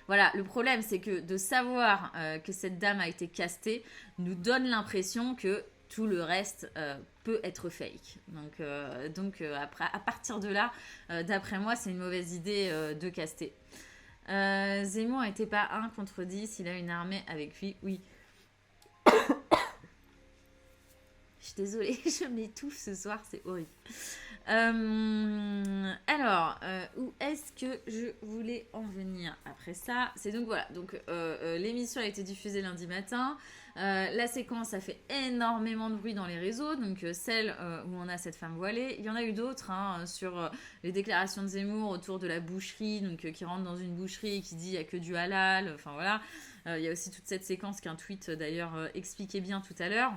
Voilà, le problème c'est que de savoir que cette dame a été castée nous donne l'impression que tout le reste peut être fake. Donc après, à partir de là, d'après moi, c'est une mauvaise idée de caster. Zemmour n'était pas 1 contre 10, il a une armée avec lui, oui. Je suis désolée, je m'étouffe ce soir, c'est horrible. Alors, où est-ce que je voulais en venir après ça? C'est donc voilà, donc l'émission a été diffusée lundi matin. La séquence a fait énormément de bruit dans les réseaux, donc celle où on a cette femme voilée. Il y en a eu d'autres sur les déclarations de Zemmour autour de la boucherie, donc qui rentre dans une boucherie et qui dit il n'y a que du halal. Enfin voilà, il y a aussi toute cette séquence qu'un tweet d'ailleurs expliquait bien tout à l'heure.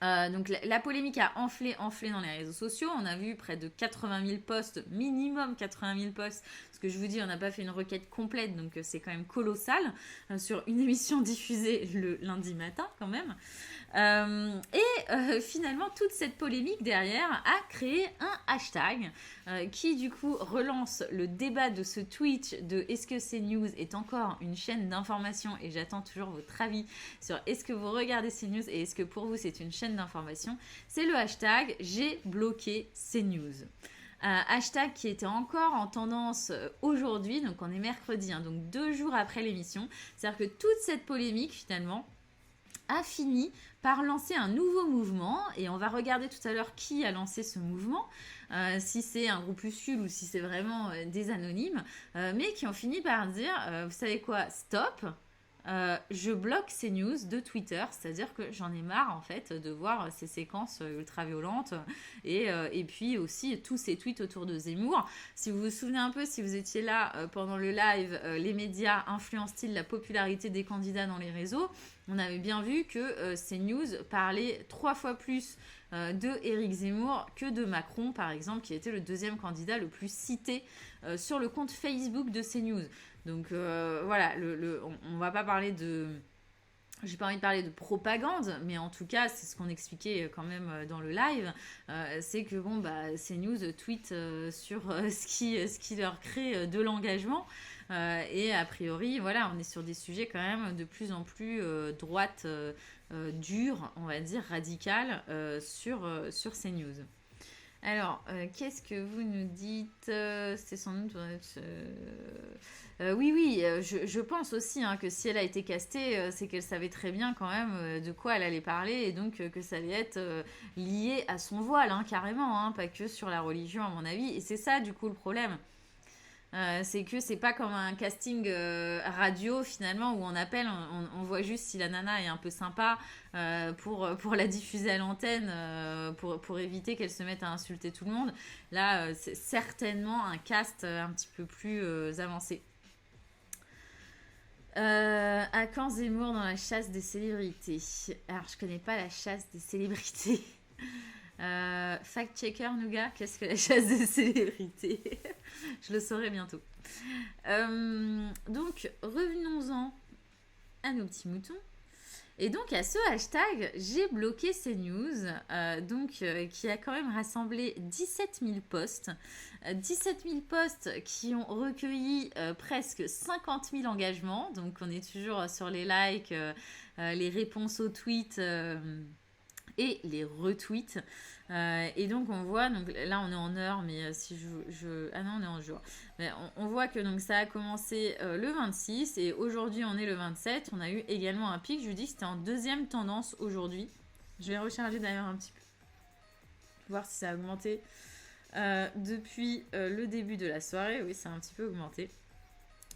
Donc la polémique a enflé dans les réseaux sociaux. On a vu près de 80 000 posts, minimum 80 000 posts. Parce que je vous dis, on n'a pas fait une requête complète, donc c'est quand même colossal sur une émission diffusée le lundi matin quand même. Finalement, toute cette polémique derrière a créé un hashtag qui du coup relance le débat de ce tweet de est-ce que CNews est encore une chaîne d'information, et j'attends toujours votre avis sur est-ce que vous regardez CNews et est-ce que pour vous c'est une chaîne d'information. C'est le hashtag j'ai bloqué CNews. Hashtag qui était encore en tendance aujourd'hui, donc on est mercredi, donc 2 jours après l'émission. C'est-à-dire que toute cette polémique finalement a fini par lancer un nouveau mouvement, et on va regarder tout à l'heure qui a lancé ce mouvement, si c'est un groupuscule ou si c'est vraiment des anonymes, mais qui ont fini par dire vous savez quoi, stop, je bloque ces news de Twitter, c'est-à-dire que j'en ai marre en fait de voir ces séquences ultra violentes et puis aussi tous ces tweets autour de Zemmour. Si vous vous souvenez un peu, si vous étiez là pendant le live, les médias influencent-ils la popularité des candidats dans les réseaux? On avait bien vu que CNews parlait 3 fois plus de Éric Zemmour que de Macron, par exemple, qui était le 2e candidat le plus cité sur le compte Facebook de CNews. Donc voilà, on va pas parler de... J'ai pas envie de parler de propagande, mais en tout cas, c'est ce qu'on expliquait quand même dans le live, c'est que bon, CNews tweet sur ce qui leur crée de l'engagement. Et a priori, voilà, on est sur des sujets quand même de plus en plus droite, dure, on va dire, radicale sur CNews. Alors, qu'est-ce que vous nous dites? C'est sans doute... oui, je pense aussi que si elle a été castée, c'est qu'elle savait très bien quand même de quoi elle allait parler, et donc que ça allait être lié à son voile, carrément, pas que sur la religion à mon avis. Et c'est ça du coup le problème. C'est que c'est pas comme un casting radio finalement où on appelle, on voit juste si la nana est un peu sympa pour la diffuser à l'antenne, pour éviter qu'elle se mette à insulter tout le monde. Là, c'est certainement un cast un petit peu plus avancé. À quand Zemmour dans la chasse des célébrités? Alors, je connais pas la chasse des célébrités. Fact-checker, Nougat, qu'est-ce que la chasse des célébrités? Je le saurai bientôt. Donc, revenons-en à nos petits moutons. Et donc, à ce hashtag, j'ai bloqué CNews, qui a quand même rassemblé 17 000 posts. 17 000 posts qui ont recueilli presque 50 000 engagements. Donc, on est toujours sur les likes, les réponses aux tweets et les retweets. Et donc, on voit, donc là, on est en heure, mais si ah non, on est en jour. Mais on voit que donc, ça a commencé le 26 et aujourd'hui, on est le 27. On a eu également un pic. Je vous dis que c'était en deuxième tendance aujourd'hui. Je vais recharger d'ailleurs un petit peu. Voir si ça a augmenté depuis le début de la soirée. Oui, ça a un petit peu augmenté.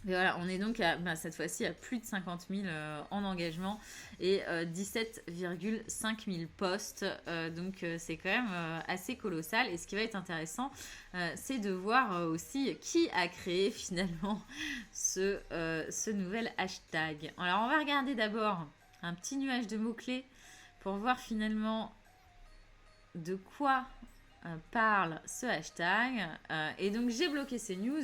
Et voilà, on est donc cette fois-ci à plus de 50 000 en engagement et 17,5 000 posts. Donc c'est quand même assez colossal. Et ce qui va être intéressant, c'est de voir aussi qui a créé finalement ce nouvel hashtag. Alors on va regarder d'abord un petit nuage de mots-clés pour voir finalement de quoi parle ce hashtag. Et donc j'ai bloqué ces news.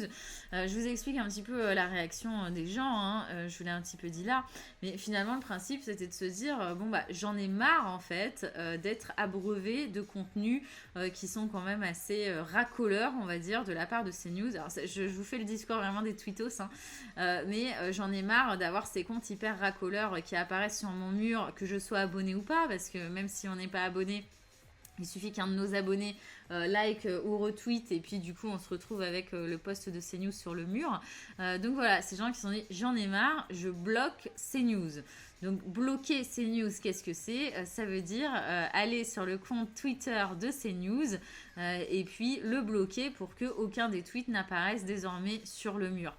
Je vous explique un petit peu la réaction des gens, je vous l'ai un petit peu dit là, mais finalement le principe c'était de se dire j'en ai marre en fait d'être abreuvé de contenus qui sont quand même assez racoleurs, on va dire, de la part de ces news. Alors je vous fais le discours vraiment des tweetos, mais j'en ai marre d'avoir ces comptes hyper racoleurs qui apparaissent sur mon mur, que je sois abonné ou pas, parce que même si on n'est pas abonné, il suffit qu'un de nos abonnés like ou retweet et puis du coup on se retrouve avec le post de CNews sur le mur. Donc voilà, ces gens qui sont dit j'en ai marre, je bloque CNews. Donc bloquer CNews, qu'est-ce que c'est? Ça veut dire aller sur le compte Twitter de CNews et puis le bloquer pour que aucun des tweets n'apparaisse désormais sur le mur.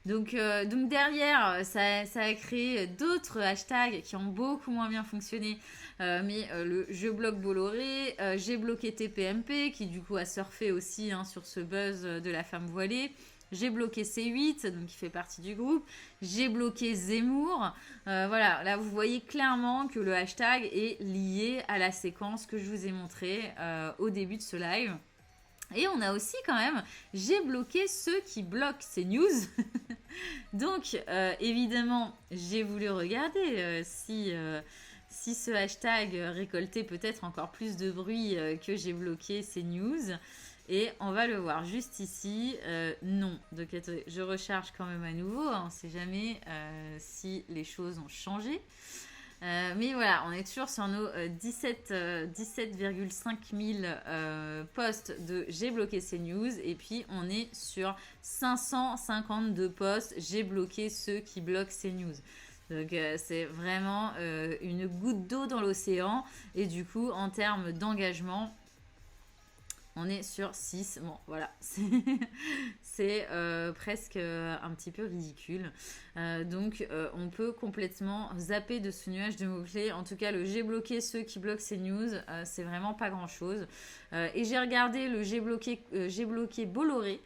Donc derrière, ça a créé d'autres hashtags qui ont beaucoup moins bien fonctionné. Mais le je bloque Bolloré, j'ai bloqué TPMP qui du coup a surfé aussi sur ce buzz de la femme voilée. J'ai bloqué C8, donc qui fait partie du groupe. J'ai bloqué Zemmour. Voilà, là vous voyez clairement que le hashtag est lié à la séquence que je vous ai montrée au début de ce live. Et on a aussi quand même, j'ai bloqué ceux qui bloquent ces news. Donc, évidemment, j'ai voulu regarder si ce hashtag récoltait peut-être encore plus de bruit que j'ai bloqué ces news. Et on va le voir juste ici. Non. Donc, attendez, je recharge quand même à nouveau. On ne sait jamais si les choses ont changé. Mais voilà, on est toujours sur nos 17,5 000 posts de j'ai bloqué ces news et puis on est sur 552 posts j'ai bloqué ceux qui bloquent ces news. Donc c'est vraiment une goutte d'eau dans l'océan et du coup en termes d'engagement on est sur 6. Bon, voilà. C'est presque un petit peu ridicule. Donc, on peut complètement zapper de ce nuage de mots-clés. En tout cas, le j'ai bloqué ceux qui bloquent ces news, c'est vraiment pas grand-chose. Et j'ai regardé le j'ai bloqué Bolloré,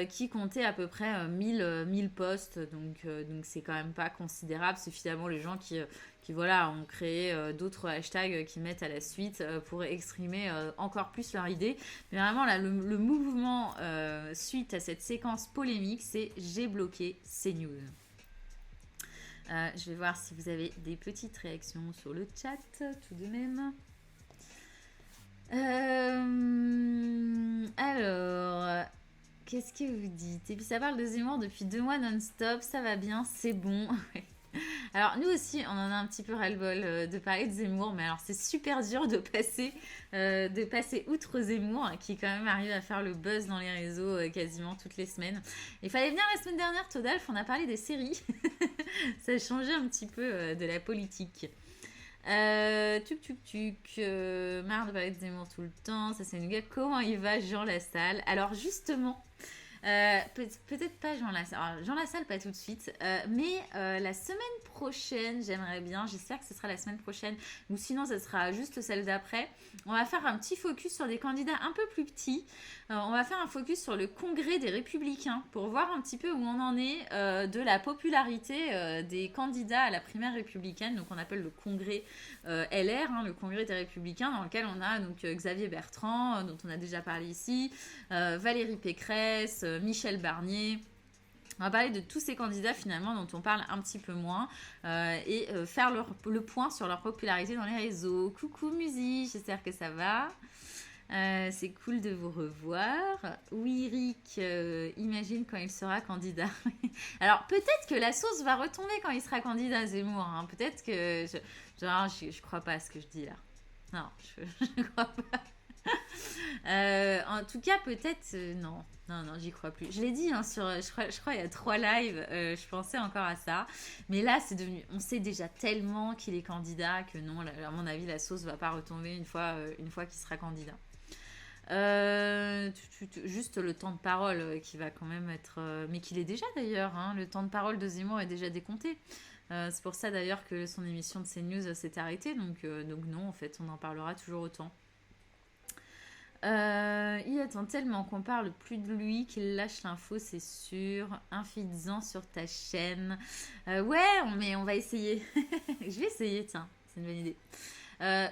qui comptait à peu près 1000 posts. Donc c'est quand même pas considérable. C'est finalement les gens qui voilà, ont créé d'autres hashtags qui mettent à la suite pour exprimer encore plus leur idée. Mais vraiment, là, le mouvement suite à cette séquence polémique, c'est j'ai bloqué CNews. Je vais voir si vous avez des petites réactions sur le chat, tout de même. Alors, qu'est-ce que vous dites? Et puis ça parle de Zemmour depuis 2 mois non-stop, ça va bien, c'est bon. Alors nous aussi on en a un petit peu ras-le-bol de parler de Zemmour, mais alors c'est super dur de passer outre Zemmour qui quand même arrive à faire le buzz dans les réseaux quasiment toutes les semaines. Il fallait venir la semaine dernière, Todalf, on a parlé des séries. Ça a changé un petit peu de la politique. Marre de parler de Zemmour tout le temps, ça c'est une gars. Comment il va Jean Lassalle? Alors justement, Peut-être pas Jean Lassalle. Alors, Jean Lassalle, pas tout de suite. Mais la semaine prochaine, j'aimerais bien. J'espère que ce sera la semaine prochaine. Ou sinon, ce sera juste celle d'après. On va faire un petit focus sur des candidats un peu plus petits. On va faire un focus sur le congrès des Républicains pour voir un petit peu où on en est de la popularité des candidats à la primaire républicaine. Donc, on appelle le congrès LR, hein, le congrès des Républicains, dans lequel on a donc Xavier Bertrand, dont on a déjà parlé ici, Valérie Pécresse, Michel Barnier. On va parler de tous ces candidats finalement dont on parle un petit peu moins et faire le point sur leur popularité dans les réseaux. Coucou Musi, j'espère que ça va. C'est cool de vous revoir. Oui, Rick, imagine quand il sera candidat. Alors, peut-être que la sauce va retomber quand il sera candidat, Zemmour. Hein. Peut-être que... Je crois pas à ce que je dis là. Non, je crois pas. En tout cas, peut-être... non, j'y crois plus. Je l'ai dit, hein, je crois il y a 3 lives, je pensais encore à ça. Mais là, c'est devenu... On sait déjà tellement qu'il est candidat que non, à mon avis, la sauce va pas retomber une fois qu'il sera candidat. Juste le temps de parole qui va quand même être... mais qu'il est déjà d'ailleurs, hein, le temps de parole de Zemmour est déjà décompté. C'est pour ça d'ailleurs que son émission de CNews s'est arrêtée. Donc non, en fait, on en parlera toujours autant. Il attend tellement qu'on parle plus de lui qu'il lâche l'info, c'est sûr. Infides-en sur ta chaîne. Ouais, mais on va essayer. Je vais essayer, tiens, c'est une bonne idée.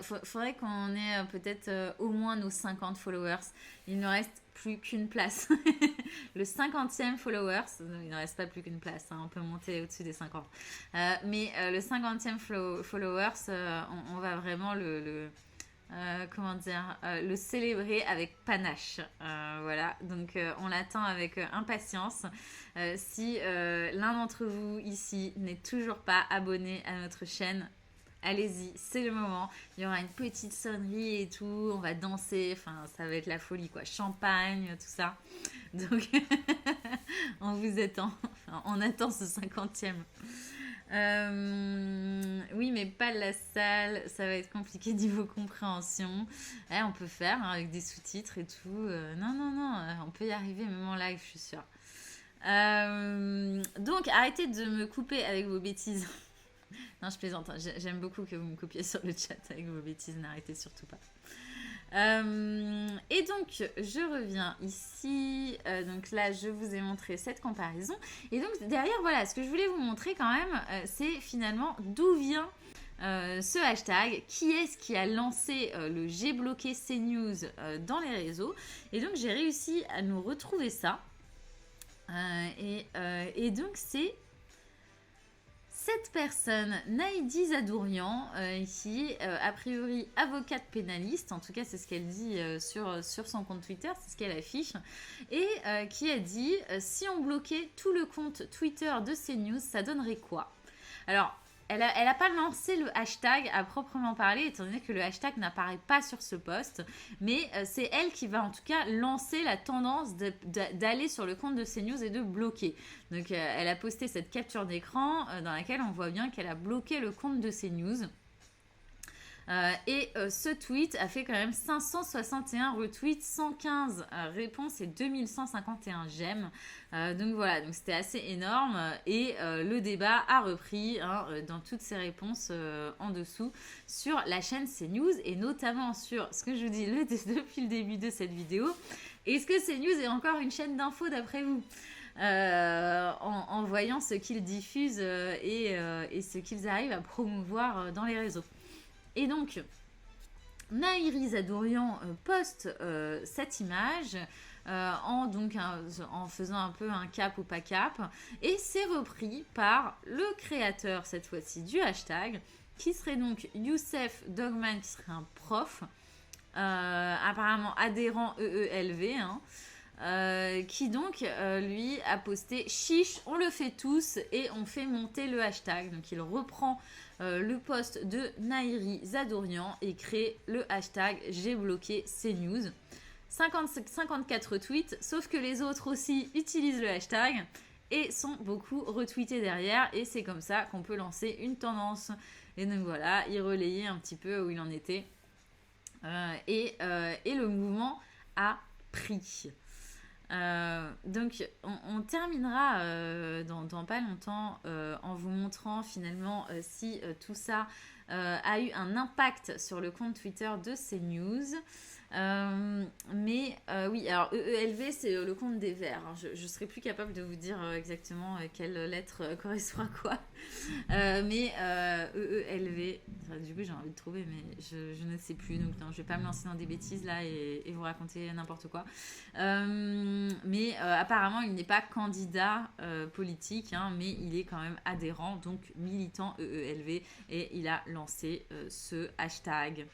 Faudrait qu'on ait peut-être au moins nos 50 followers. Il ne reste plus qu'une place. Le 50e followers, il ne reste pas plus qu'une place, hein, on peut monter au-dessus des 50. Mais le 50e followers, on va vraiment le célébrer avec panache. Voilà, donc on l'attend avec impatience. Si l'un d'entre vous ici n'est toujours pas abonné à notre chaîne, allez-y, c'est le moment. Il y aura une petite sonnerie et tout, on va danser, enfin ça va être la folie quoi, champagne, tout ça. Donc on vous attend, enfin, on attend ce 50e. Oui, mais pas la salle, ça va être compliqué niveau compréhension. On peut faire hein, avec des sous-titres et tout. Non, on peut y arriver même en live, je suis sûre. Donc, arrêtez de me couper avec vos bêtises. Non, je plaisante. Hein. J'aime beaucoup que vous me coupiez sur le chat avec vos bêtises. N'arrêtez surtout pas. Et donc, je reviens ici. Donc là, je vous ai montré cette comparaison. Et donc, derrière, voilà, ce que je voulais vous montrer quand même, c'est finalement d'où vient ce hashtag. Qui est-ce qui a lancé le J'ai bloqué CNews dans les réseaux. Et donc, j'ai réussi à nous retrouver ça. Et donc, c'est... cette personne, Naïdi Zadourian, qui est a priori avocate pénaliste, en tout cas c'est ce qu'elle dit sur son compte Twitter, c'est ce qu'elle affiche, et qui a dit si on bloquait tout le compte Twitter de CNews, ça donnerait quoi? Alors, elle a pas lancé le hashtag à proprement parler, étant donné que le hashtag n'apparaît pas sur ce post, mais c'est elle qui va en tout cas lancer la tendance d'aller sur le compte de CNews et de bloquer. Donc elle a posté cette capture d'écran dans laquelle on voit bien qu'elle a bloqué le compte de CNews. Et ce tweet a fait quand même 561 retweets, 115 réponses et 2151 j'aime. Donc voilà, donc c'était assez énorme et le débat a repris hein, dans toutes ces réponses en dessous sur la chaîne CNews et notamment sur ce que je vous dis depuis le début de cette vidéo. Est-ce que CNews est encore une chaîne d'infos d'après vous? En voyant ce qu'ils diffusent et ce qu'ils arrivent à promouvoir dans les réseaux. Et donc, Naïdi Zadourian poste cette image en faisant un peu un cap ou pas cap. Et c'est repris par le créateur, cette fois-ci, du hashtag, qui serait donc Youssef Dogman, qui serait un prof, apparemment adhérent EELV, hein, qui donc, lui, a posté « Chiche, on le fait tous et on fait monter le hashtag ». Donc, il reprend le post de Naïdi Zadourian et crée le hashtag « J'ai bloqué CNews ». 54 tweets, sauf que les autres aussi utilisent le hashtag et sont beaucoup retweetés derrière. Et c'est comme ça qu'on peut lancer une tendance. Et donc voilà, il relayait un petit peu où il en était. Et le mouvement a pris. Donc on terminera dans pas longtemps en vous montrant finalement si tout ça a eu un impact sur le compte Twitter de CNews. Mais oui, alors EELV c'est le compte des Verts, hein. Je serai plus capable de vous dire exactement quelle lettre correspond à quoi. Mais EELV, enfin, du coup j'ai envie de trouver, mais je ne sais plus, donc non, je vais pas me lancer dans des bêtises là et vous raconter n'importe quoi. Mais apparemment il n'est pas candidat politique, hein, mais il est quand même adhérent, donc militant EELV, et il a lancé ce hashtag.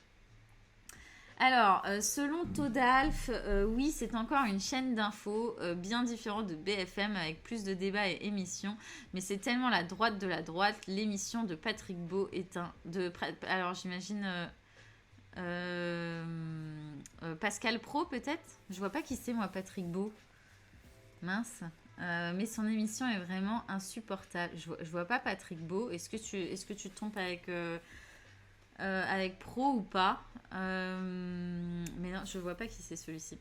Alors, selon Todalf, oui, c'est encore une chaîne d'infos bien différente de BFM avec plus de débats et émissions, mais c'est tellement la droite de la droite. L'émission de Patrick Beau est un... alors, j'imagine Pascal Pro, peut-être. Je vois pas qui c'est, moi, Patrick Beau. Mince. Mais son émission est vraiment insupportable. Je vois pas Patrick Beau. Est-ce que tu te trompes avec Pro ou pas, mais non, je vois pas qui c'est celui-ci.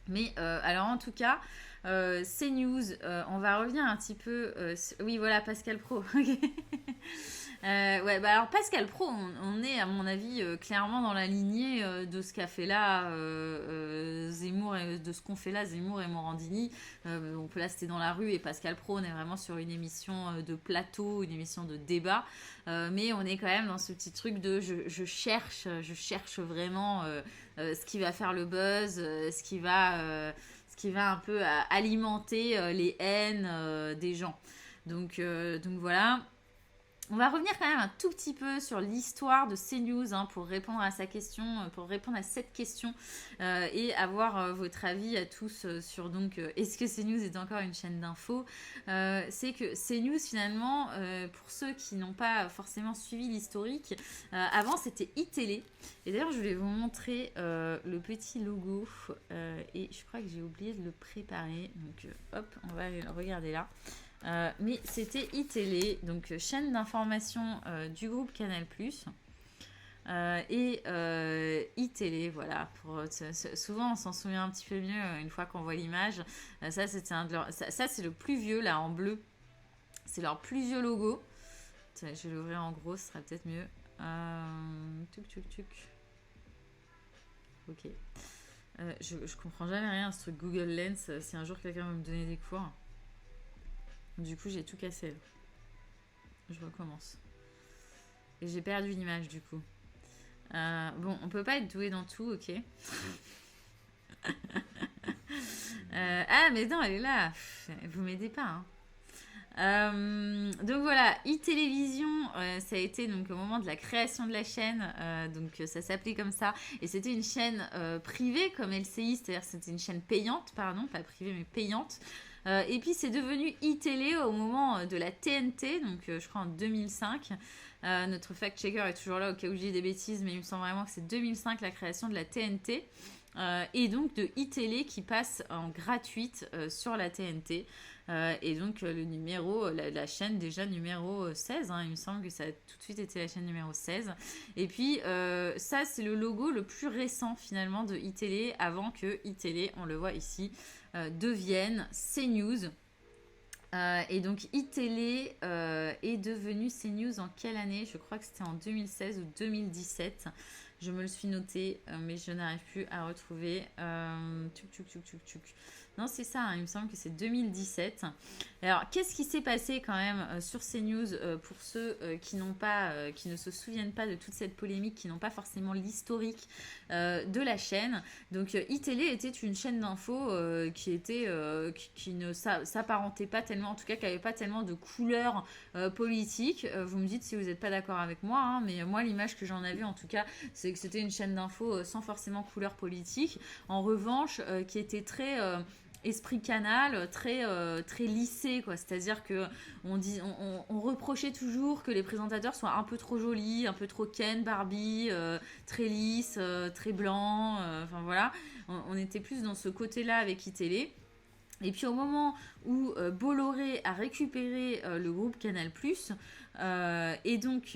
Mais alors en tout cas, CNews, on va revenir un petit peu. Oui, voilà, Pascal Pro. Ouais, bah alors Pascal Pro, on est à mon avis clairement dans la lignée de ce qu'a fait là Zemmour, et de ce qu'ont fait là Zemmour et Morandini. On peut là c'était dans la rue, et Pascal Pro, on est vraiment sur une émission de plateau, une émission de débat, mais on est quand même dans ce petit truc de je cherche vraiment ce qui va faire le buzz, ce qui va un peu alimenter les haines des gens. Donc voilà. On va revenir quand même un tout petit peu sur l'histoire de CNews, hein, pour répondre à cette question et avoir votre avis à tous sur donc est-ce que CNews est encore une chaîne d'infos. C'est que CNews finalement, pour ceux qui n'ont pas forcément suivi l'historique, avant c'était iTélé, et d'ailleurs je vais vous montrer le petit logo et je crois que j'ai oublié de le préparer, donc hop, on va aller le regarder là. Mais c'était iTélé, donc chaîne d'information du groupe Canal+. Et iTélé, voilà. Souvent, on s'en souvient un petit peu mieux une fois qu'on voit l'image. Ça, c'est le plus vieux, là, en bleu. C'est leur plus vieux logo. Tiens, je vais l'ouvrir en gros, ce sera peut-être mieux. Tuc. Ok. Je comprends jamais rien à ce truc Google Lens. Si un jour quelqu'un veut me donner des cours... Du coup, j'ai tout cassé. Je recommence. Et j'ai perdu l'image, du coup. Bon, on peut pas être doué dans tout, ok. Ah, mais non, elle est là. Vous m'aidez pas, hein. Donc voilà, iTélévision, ça a été donc au moment de la création de la chaîne, donc ça s'appelait comme ça, et c'était une chaîne privée comme LCI, c'est-à-dire c'était une chaîne payante, pardon, pas privée mais payante. Et puis c'est devenu iTélé au moment de la TNT, donc je crois en 2005. Notre fact-checker est toujours là au cas où je dis des bêtises, mais il me semble vraiment que c'est 2005 la création de la TNT. Et donc de iTélé qui passe en gratuite sur la TNT. Et donc le numéro, la chaîne déjà numéro 16, hein, il me semble que ça a tout de suite été la chaîne numéro 16. Et puis ça c'est le logo le plus récent finalement de iTélé, avant que iTélé, on le voit ici, devienne CNews. Et donc iTélé est devenu CNews en quelle année? Je crois que c'était en 2016 ou 2017. Je me le suis noté, mais je n'arrive plus à retrouver. Non, c'est ça, hein, il me semble que c'est 2017. Alors, qu'est-ce qui s'est passé quand même sur CNews pour ceux qui ne se souviennent pas de toute cette polémique, qui n'ont pas forcément l'historique de la chaîne. Donc, iTélé était une chaîne d'infos qui ne s'apparentait pas tellement, en tout cas, qui n'avait pas tellement de couleurs politiques. Vous me dites si vous n'êtes pas d'accord avec moi, hein, mais moi, l'image que j'en avais, en tout cas, c'est que c'était une chaîne d'infos sans forcément couleur politique. En revanche, qui était très... esprit canal, très lissé, quoi. C'est-à-dire que on reprochait toujours que les présentateurs soient un peu trop jolis, un peu trop Ken, Barbie, très lisses, très blancs, enfin voilà. On était plus dans ce côté-là avec iTélé. Et puis au moment où Bolloré a récupéré le groupe Canal+, et donc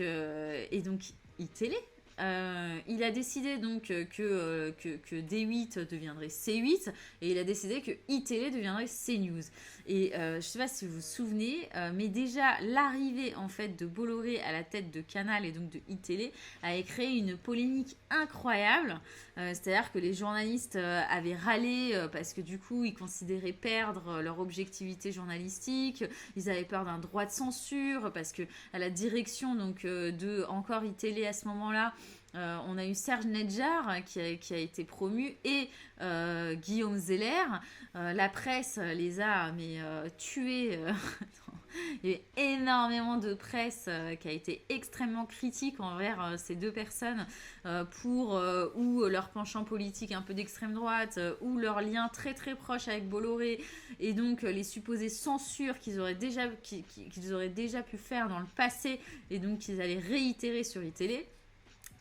iTélé il a décidé donc que D8 deviendrait C8 et il a décidé que iTélé deviendrait CNews. Et je ne sais pas si vous vous souvenez, mais déjà l'arrivée en fait de Bolloré à la tête de Canal et donc de iTélé avait créé une polémique incroyable. C'est-à-dire que les journalistes avaient râlé parce que du coup ils considéraient perdre leur objectivité journalistique. Ils avaient peur d'un droit de censure parce que à la direction donc de encore iTélé à ce moment-là. On a eu Serge Nedjar qui a été promu et Guillaume Zeller. La presse les a tués. Il y a eu énormément de presse qui a été extrêmement critique envers ces deux personnes pour ou leur penchant politique un peu d'extrême droite ou leur lien très très proche avec Bolloré et donc les supposées censures qu'ils auraient déjà pu faire dans le passé et donc qu'ils allaient réitérer sur iTélé.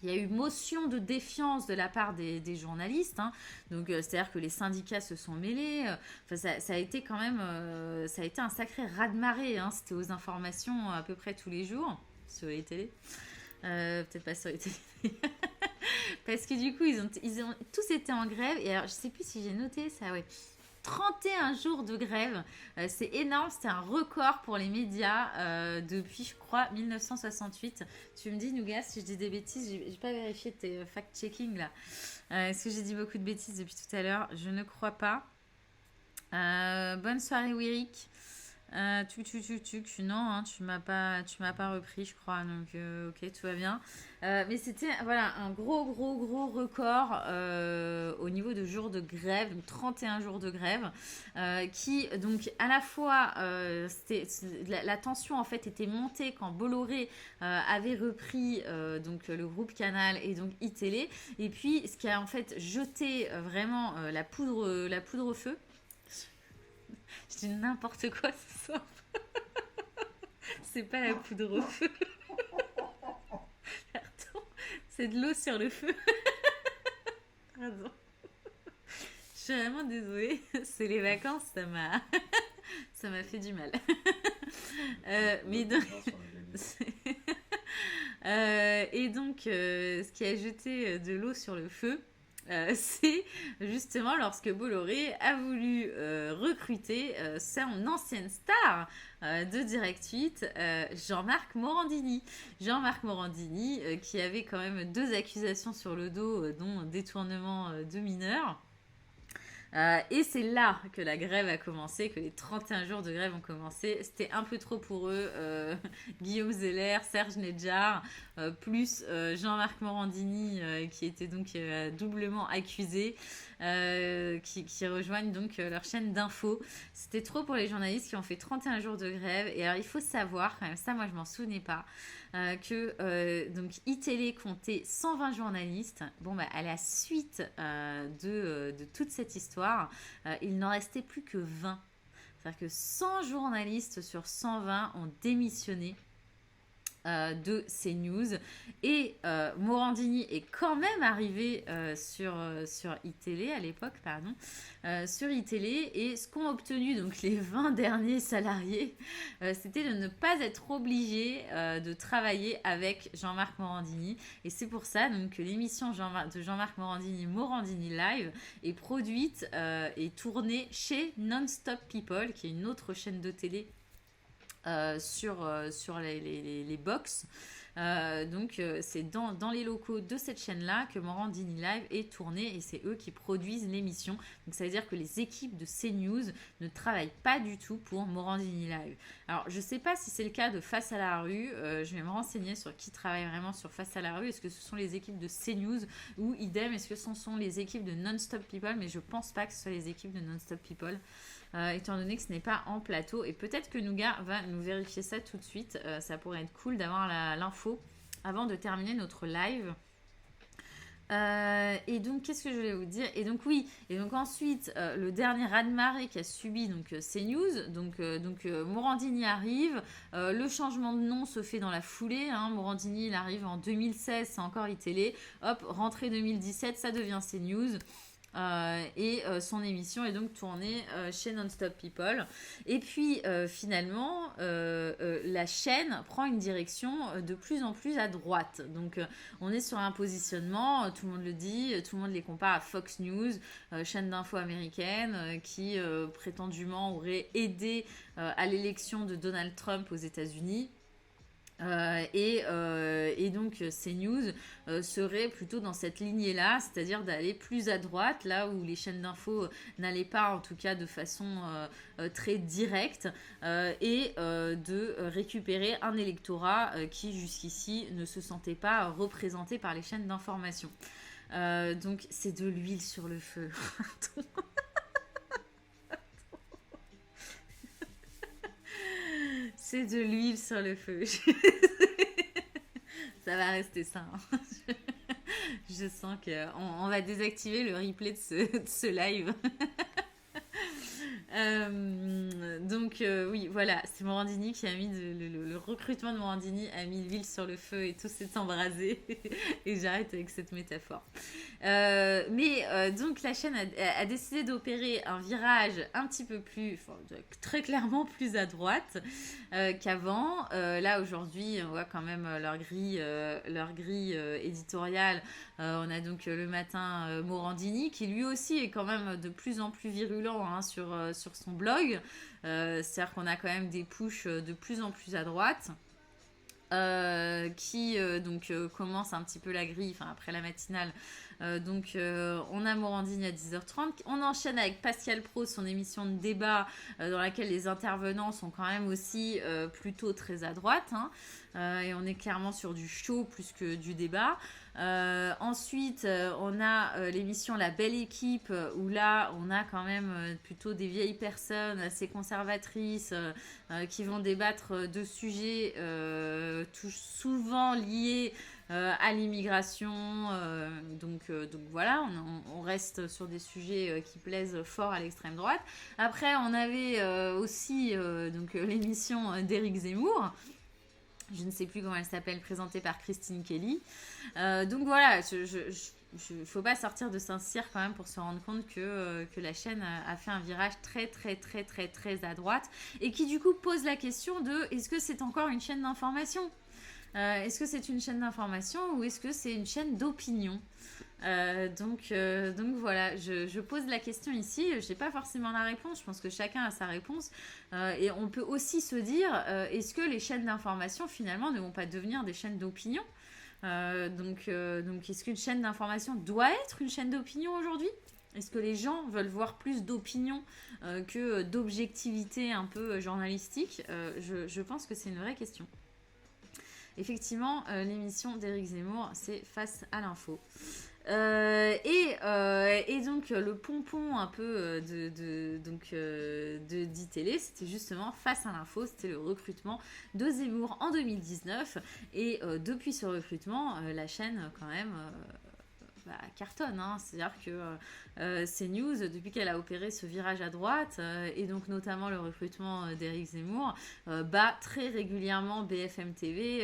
Il y a eu motion de défiance de la part des journalistes, hein. Donc c'est-à-dire que les syndicats se sont mêlés. Ça a été quand même, ça a été un sacré raz-de-marée, hein. C'était aux informations à peu près tous les jours sur les télés, peut-être pas sur les télés, parce que du coup ils ont tous été en grève. Et alors je sais plus si j'ai noté ça, ouais. 31 jours de grève, c'est énorme, c'était un record pour les médias depuis, je crois, 1968. Tu me dis, Nougat, si je dis des bêtises, j'ai pas vérifié tes fact-checking là. Est-ce que j'ai dit beaucoup de bêtises depuis tout à l'heure? Je ne crois pas. Bonne soirée, Wirik. Non, hein, tu m'as pas repris, je crois, donc ok, tout va bien. Mais c'était voilà un gros record au niveau de jours de grève, donc 31 jours de grève, qui donc à la fois la tension en fait était montée quand Bolloré avait repris donc le groupe Canal et donc iTélé, et puis ce qui a en fait jeté vraiment la poudre au feu. Je dis n'importe quoi ce soir. C'est pas la poudre au feu. Pardon. C'est de l'eau sur le feu. Pardon. Je suis vraiment désolée. C'est les vacances, ça m'a fait du mal. Mais donc... et donc, ce qui a jeté de l'eau sur le feu, c'est justement lorsque Bolloré a voulu recruter son ancienne star de Direct 8, Jean-Marc Morandini. Jean-Marc Morandini qui avait quand même 2 accusations sur le dos, dont détournement de mineurs. Et c'est là que la grève a commencé, que les 31 jours de grève ont commencé. C'était un peu trop pour eux. Guillaume Zeller, Serge Nedjar, plus Jean-Marc Morandini, qui était donc doublement accusé, qui rejoignent donc leur chaîne d'infos. C'était trop pour les journalistes qui ont fait 31 jours de grève. Et alors il faut savoir, quand même, ça moi je m'en souvenais pas, que donc iTélé comptait 120 journalistes. Bon, bah, à la suite de toute cette histoire, il n'en restait plus que 20. C'est-à-dire que 100 journalistes sur 120 ont démissionné de CNews, et Morandini est quand même arrivé sur iTélé à l'époque, pardon, sur iTélé, et ce qu'ont obtenu donc les 20 derniers salariés, c'était de ne pas être obligés de travailler avec Jean-Marc Morandini, et c'est pour ça donc que l'émission de Jean-Marc Morandini, Morandini Live, est produite et tournée chez Non-Stop People, qui est une autre chaîne de télé sur les box. Donc c'est dans les locaux de cette chaîne-là que Morandini Live est tourné, et c'est eux qui produisent l'émission. Donc ça veut dire que les équipes de CNews ne travaillent pas du tout pour Morandini Live. Alors je sais pas si c'est le cas de Face à la rue, je vais me renseigner sur qui travaille vraiment sur Face à la rue. Est-ce que ce sont les équipes de CNews ou idem, est-ce que ce sont les équipes de Non-Stop People? Mais je pense pas que ce soit les équipes de Non-Stop People. Étant donné que ce n'est pas en plateau, et peut-être que Nougat va nous vérifier ça tout de suite. Ça pourrait être cool d'avoir l'info avant de terminer notre live. Et donc qu'est-ce que je voulais vous dire? Et donc oui, et donc ensuite le dernier raz-de-marée qu'a subi donc CNews, donc Morandini arrive, le changement de nom se fait dans la foulée, hein. Morandini il arrive en 2016, c'est encore iTélé, hop, rentrée 2017, ça devient CNews. Et son émission est donc tournée chez Non-Stop People. Et puis finalement, la chaîne prend une direction de plus en plus à droite. Donc on est sur un positionnement, tout le monde le dit, tout le monde les compare à Fox News, chaîne d'info américaine, qui prétendument aurait aidé à l'élection de Donald Trump aux États-Unis. Et donc CNews serait plutôt dans cette lignée-là, c'est-à-dire d'aller plus à droite, là où les chaînes d'infos n'allaient pas, en tout cas de façon très directe, et de récupérer un électorat qui jusqu'ici ne se sentait pas représenté par les chaînes d'information. Donc c'est de l'huile sur le feu. C'est de l'huile sur le feu. Ça va rester ça. Hein. Je sens qu'on va désactiver le replay de ce live. Donc oui, voilà, c'est Morandini qui a mis le recrutement de Morandini a mis l'huile sur le feu et tout s'est embrasé. Et j'arrête avec cette métaphore. Donc la chaîne a décidé d'opérer un virage un petit peu plus, très clairement plus à droite qu'avant. Là aujourd'hui, on voit quand même leur grille éditoriale. On a donc le matin Morandini qui lui aussi est quand même de plus en plus virulent hein, sur son blog. C'est-à-dire qu'on a quand même des pushs de plus en plus à droite. Qui commence un petit peu la grille, enfin après la matinale. On a Morandini à 10h30. On enchaîne avec Pascal Praud, son émission de débat dans laquelle les intervenants sont quand même aussi plutôt très à droite. Hein. Et on est clairement sur du show plus que du débat. Ensuite, on a l'émission La Belle Équipe où là, on a quand même plutôt des vieilles personnes assez conservatrices qui vont débattre de sujets souvent liés à l'immigration. Donc voilà, on reste sur des sujets qui plaisent fort à l'extrême droite. Après, on avait aussi l'émission d'Éric Zemmour. Je ne sais plus comment elle s'appelle, présentée par Christine Kelly. Donc voilà, il ne faut pas sortir de Saint-Cyr quand même pour se rendre compte que la chaîne a fait un virage très très très très très à droite et qui du coup pose la question de est-ce que c'est encore une chaîne d'information ? Est-ce que c'est une chaîne d'information ou est-ce que c'est une chaîne d'opinion ? Donc voilà, je pose la question ici, je n'ai pas forcément la réponse, je pense que chacun a sa réponse et on peut aussi se dire est-ce que les chaînes d'information finalement ne vont pas devenir des chaînes d'opinion ? Donc est-ce qu'une chaîne d'information doit être une chaîne d'opinion aujourd'hui ? Est-ce que les gens veulent voir plus d'opinion que d'objectivité un peu journalistique ? Je pense que c'est une vraie question. Effectivement, l'émission d'Éric Zemmour, c'est Face à l'info. Et donc le pompon un peu de d'ITélé, c'était justement Face à l'info, c'était le recrutement de Zemmour en 2019 et depuis ce recrutement la chaîne quand même cartonne, hein. C'est-à-dire que CNews, depuis qu'elle a opéré ce virage à droite et donc notamment le recrutement d'Éric Zemmour, bat très régulièrement BFM TV,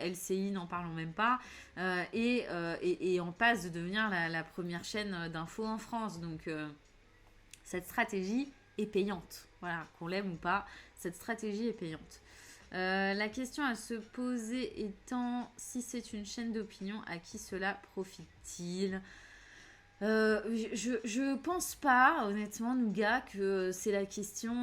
LCI n'en parlons même pas, et en passe de devenir la première chaîne d'info en France. Donc cette stratégie est payante, voilà, qu'on l'aime ou pas, cette stratégie est payante. La question à se poser étant, si c'est une chaîne d'opinion, à qui cela profite-t-il ? Je pense pas, honnêtement, Nougat, que c'est la question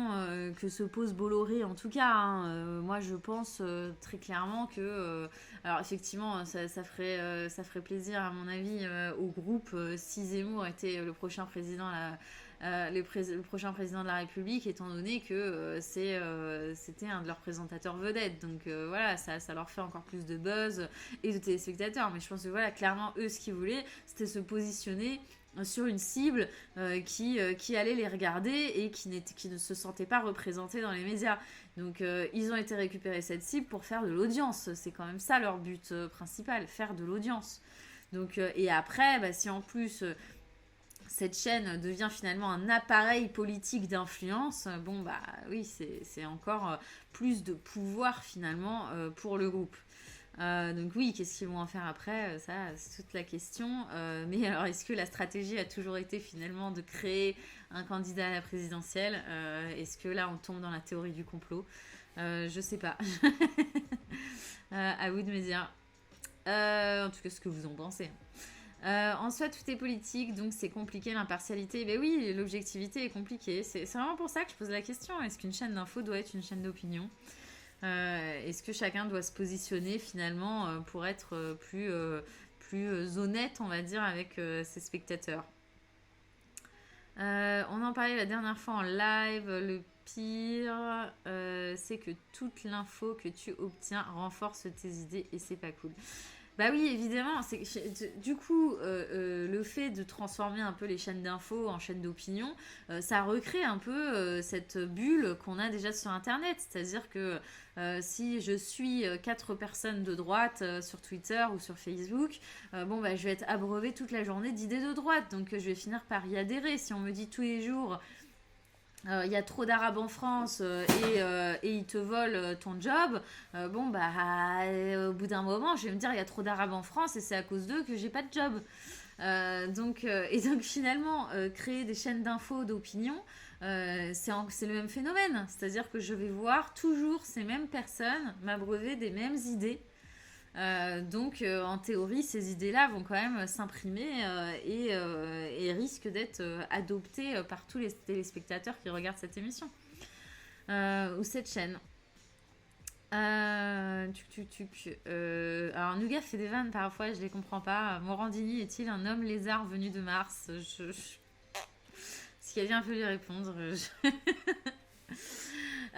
que se pose Bolloré, en tout cas. Hein. Moi, je pense très clairement que... alors, effectivement, ça ferait plaisir, à mon avis, au groupe, si Zemmour était le prochain président... le prochain président de la République, étant donné que c'était un de leurs présentateurs vedettes. Donc voilà, ça leur fait encore plus de buzz et de téléspectateurs. Mais je pense que voilà, clairement, eux, ce qu'ils voulaient, c'était se positionner sur une cible qui allait les regarder et qui ne se sentait pas représentée dans les médias. Donc ils ont été récupérer cette cible pour faire de l'audience. C'est quand même ça leur but principal, faire de l'audience. Donc, et après, si en plus... cette chaîne devient finalement un appareil politique d'influence, oui, c'est encore plus de pouvoir finalement pour le groupe. Donc oui, qu'est-ce qu'ils vont en faire après? Ça, c'est toute la question. Mais alors, est-ce que la stratégie a toujours été finalement de créer un candidat à la présidentielle? Est-ce que là, on tombe dans la théorie du complot? Je sais pas. À vous de me dire. En tout cas, ce que vous en pensez. En soi, tout est politique, donc c'est compliqué l'impartialité. Ben oui, l'objectivité est compliquée. C'est vraiment pour ça que je pose la question. Est-ce qu'une chaîne d'info doit être une chaîne d'opinion? Est-ce que chacun doit se positionner finalement pour être plus honnête, on va dire, avec ses spectateurs? On en parlait la dernière fois en live. Le pire, c'est que toute l'info que tu obtiens renforce tes idées et c'est pas cool. Bah oui, évidemment. Du coup, le fait de transformer un peu les chaînes d'infos en chaînes d'opinion, ça recrée un peu cette bulle qu'on a déjà sur Internet. C'est-à-dire que si je suis 4 personnes de droite sur Twitter ou sur Facebook, bon, bah, je vais être abreuvée toute la journée d'idées de droite. Donc, je vais finir par y adhérer. Si on me dit tous les jours... il y a trop d'Arabes en France et ils te volent ton job. Bon, bah, au bout d'un moment, je vais me dire il y a trop d'Arabes en France et c'est à cause d'eux que j'ai pas de job. Donc finalement, créer des chaînes d'infos, d'opinion, c'est le même phénomène. C'est-à-dire que je vais voir toujours ces mêmes personnes m'abreuver des mêmes idées. Donc, en théorie, ces idées-là vont quand même s'imprimer et risquent d'être adoptées par tous les téléspectateurs qui regardent cette émission ou cette chaîne. Alors, Nougat fait des vannes parfois, je les comprends pas. Morandini est-il un homme lézard venu de Mars? Si quelqu'un peut lui répondre.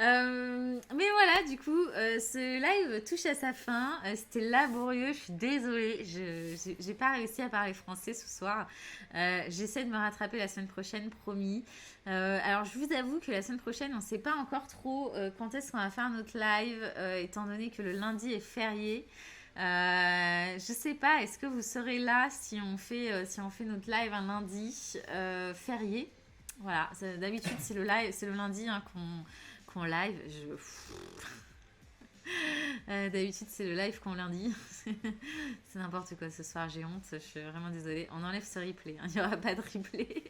Mais voilà, du coup, ce live touche à sa fin. C'était laborieux, je suis désolée. J'ai pas réussi à parler français ce soir. J'essaie de me rattraper la semaine prochaine, promis. Alors, je vous avoue que la semaine prochaine, on sait pas encore trop quand est-ce qu'on va faire notre live, étant donné que le lundi est férié. Je sais pas, est-ce que vous serez là si on fait notre live un lundi férié? Voilà, d'habitude c'est le lundi hein, qu'on live. D'habitude c'est le live qu'on lundi. C'est n'importe quoi ce soir, j'ai honte, je suis vraiment désolée. On enlève ce replay, hein. Il n'y aura pas de replay.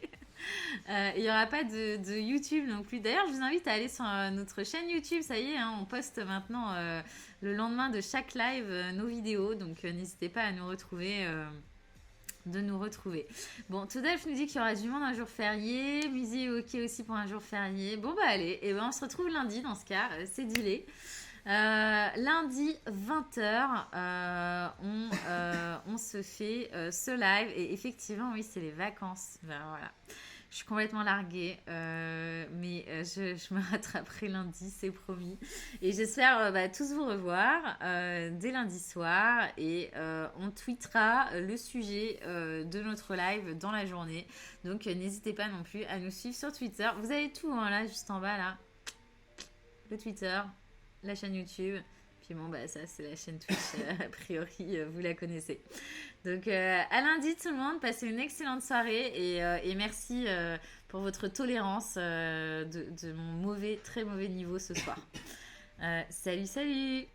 Il n'y aura pas de YouTube non plus. D'ailleurs, je vous invite à aller sur notre chaîne YouTube. Ça y est, hein, on poste maintenant le lendemain de chaque live nos vidéos. Donc n'hésitez pas à nous retrouver. Bon, Todelf nous dit qu'il y aura du monde un jour férié. Musi est ok aussi pour un jour férié. Bon bah allez, et ben on se retrouve lundi dans ce cas, c'est dealé. Lundi 20h, on se fait ce live et effectivement oui c'est les vacances. Ben, voilà. Je suis complètement larguée, mais je me rattraperai lundi, c'est promis. Et j'espère tous vous revoir dès lundi soir. Et on tweetera le sujet de notre live dans la journée. Donc n'hésitez pas non plus à nous suivre sur Twitter. Vous avez tout hein, là, juste en bas, là. Le Twitter, la chaîne YouTube. Puis bon, bah ça c'est la chaîne Twitch, a priori, vous la connaissez. Donc à lundi tout le monde, passez une excellente soirée et merci pour votre tolérance de mon très mauvais niveau ce soir. Salut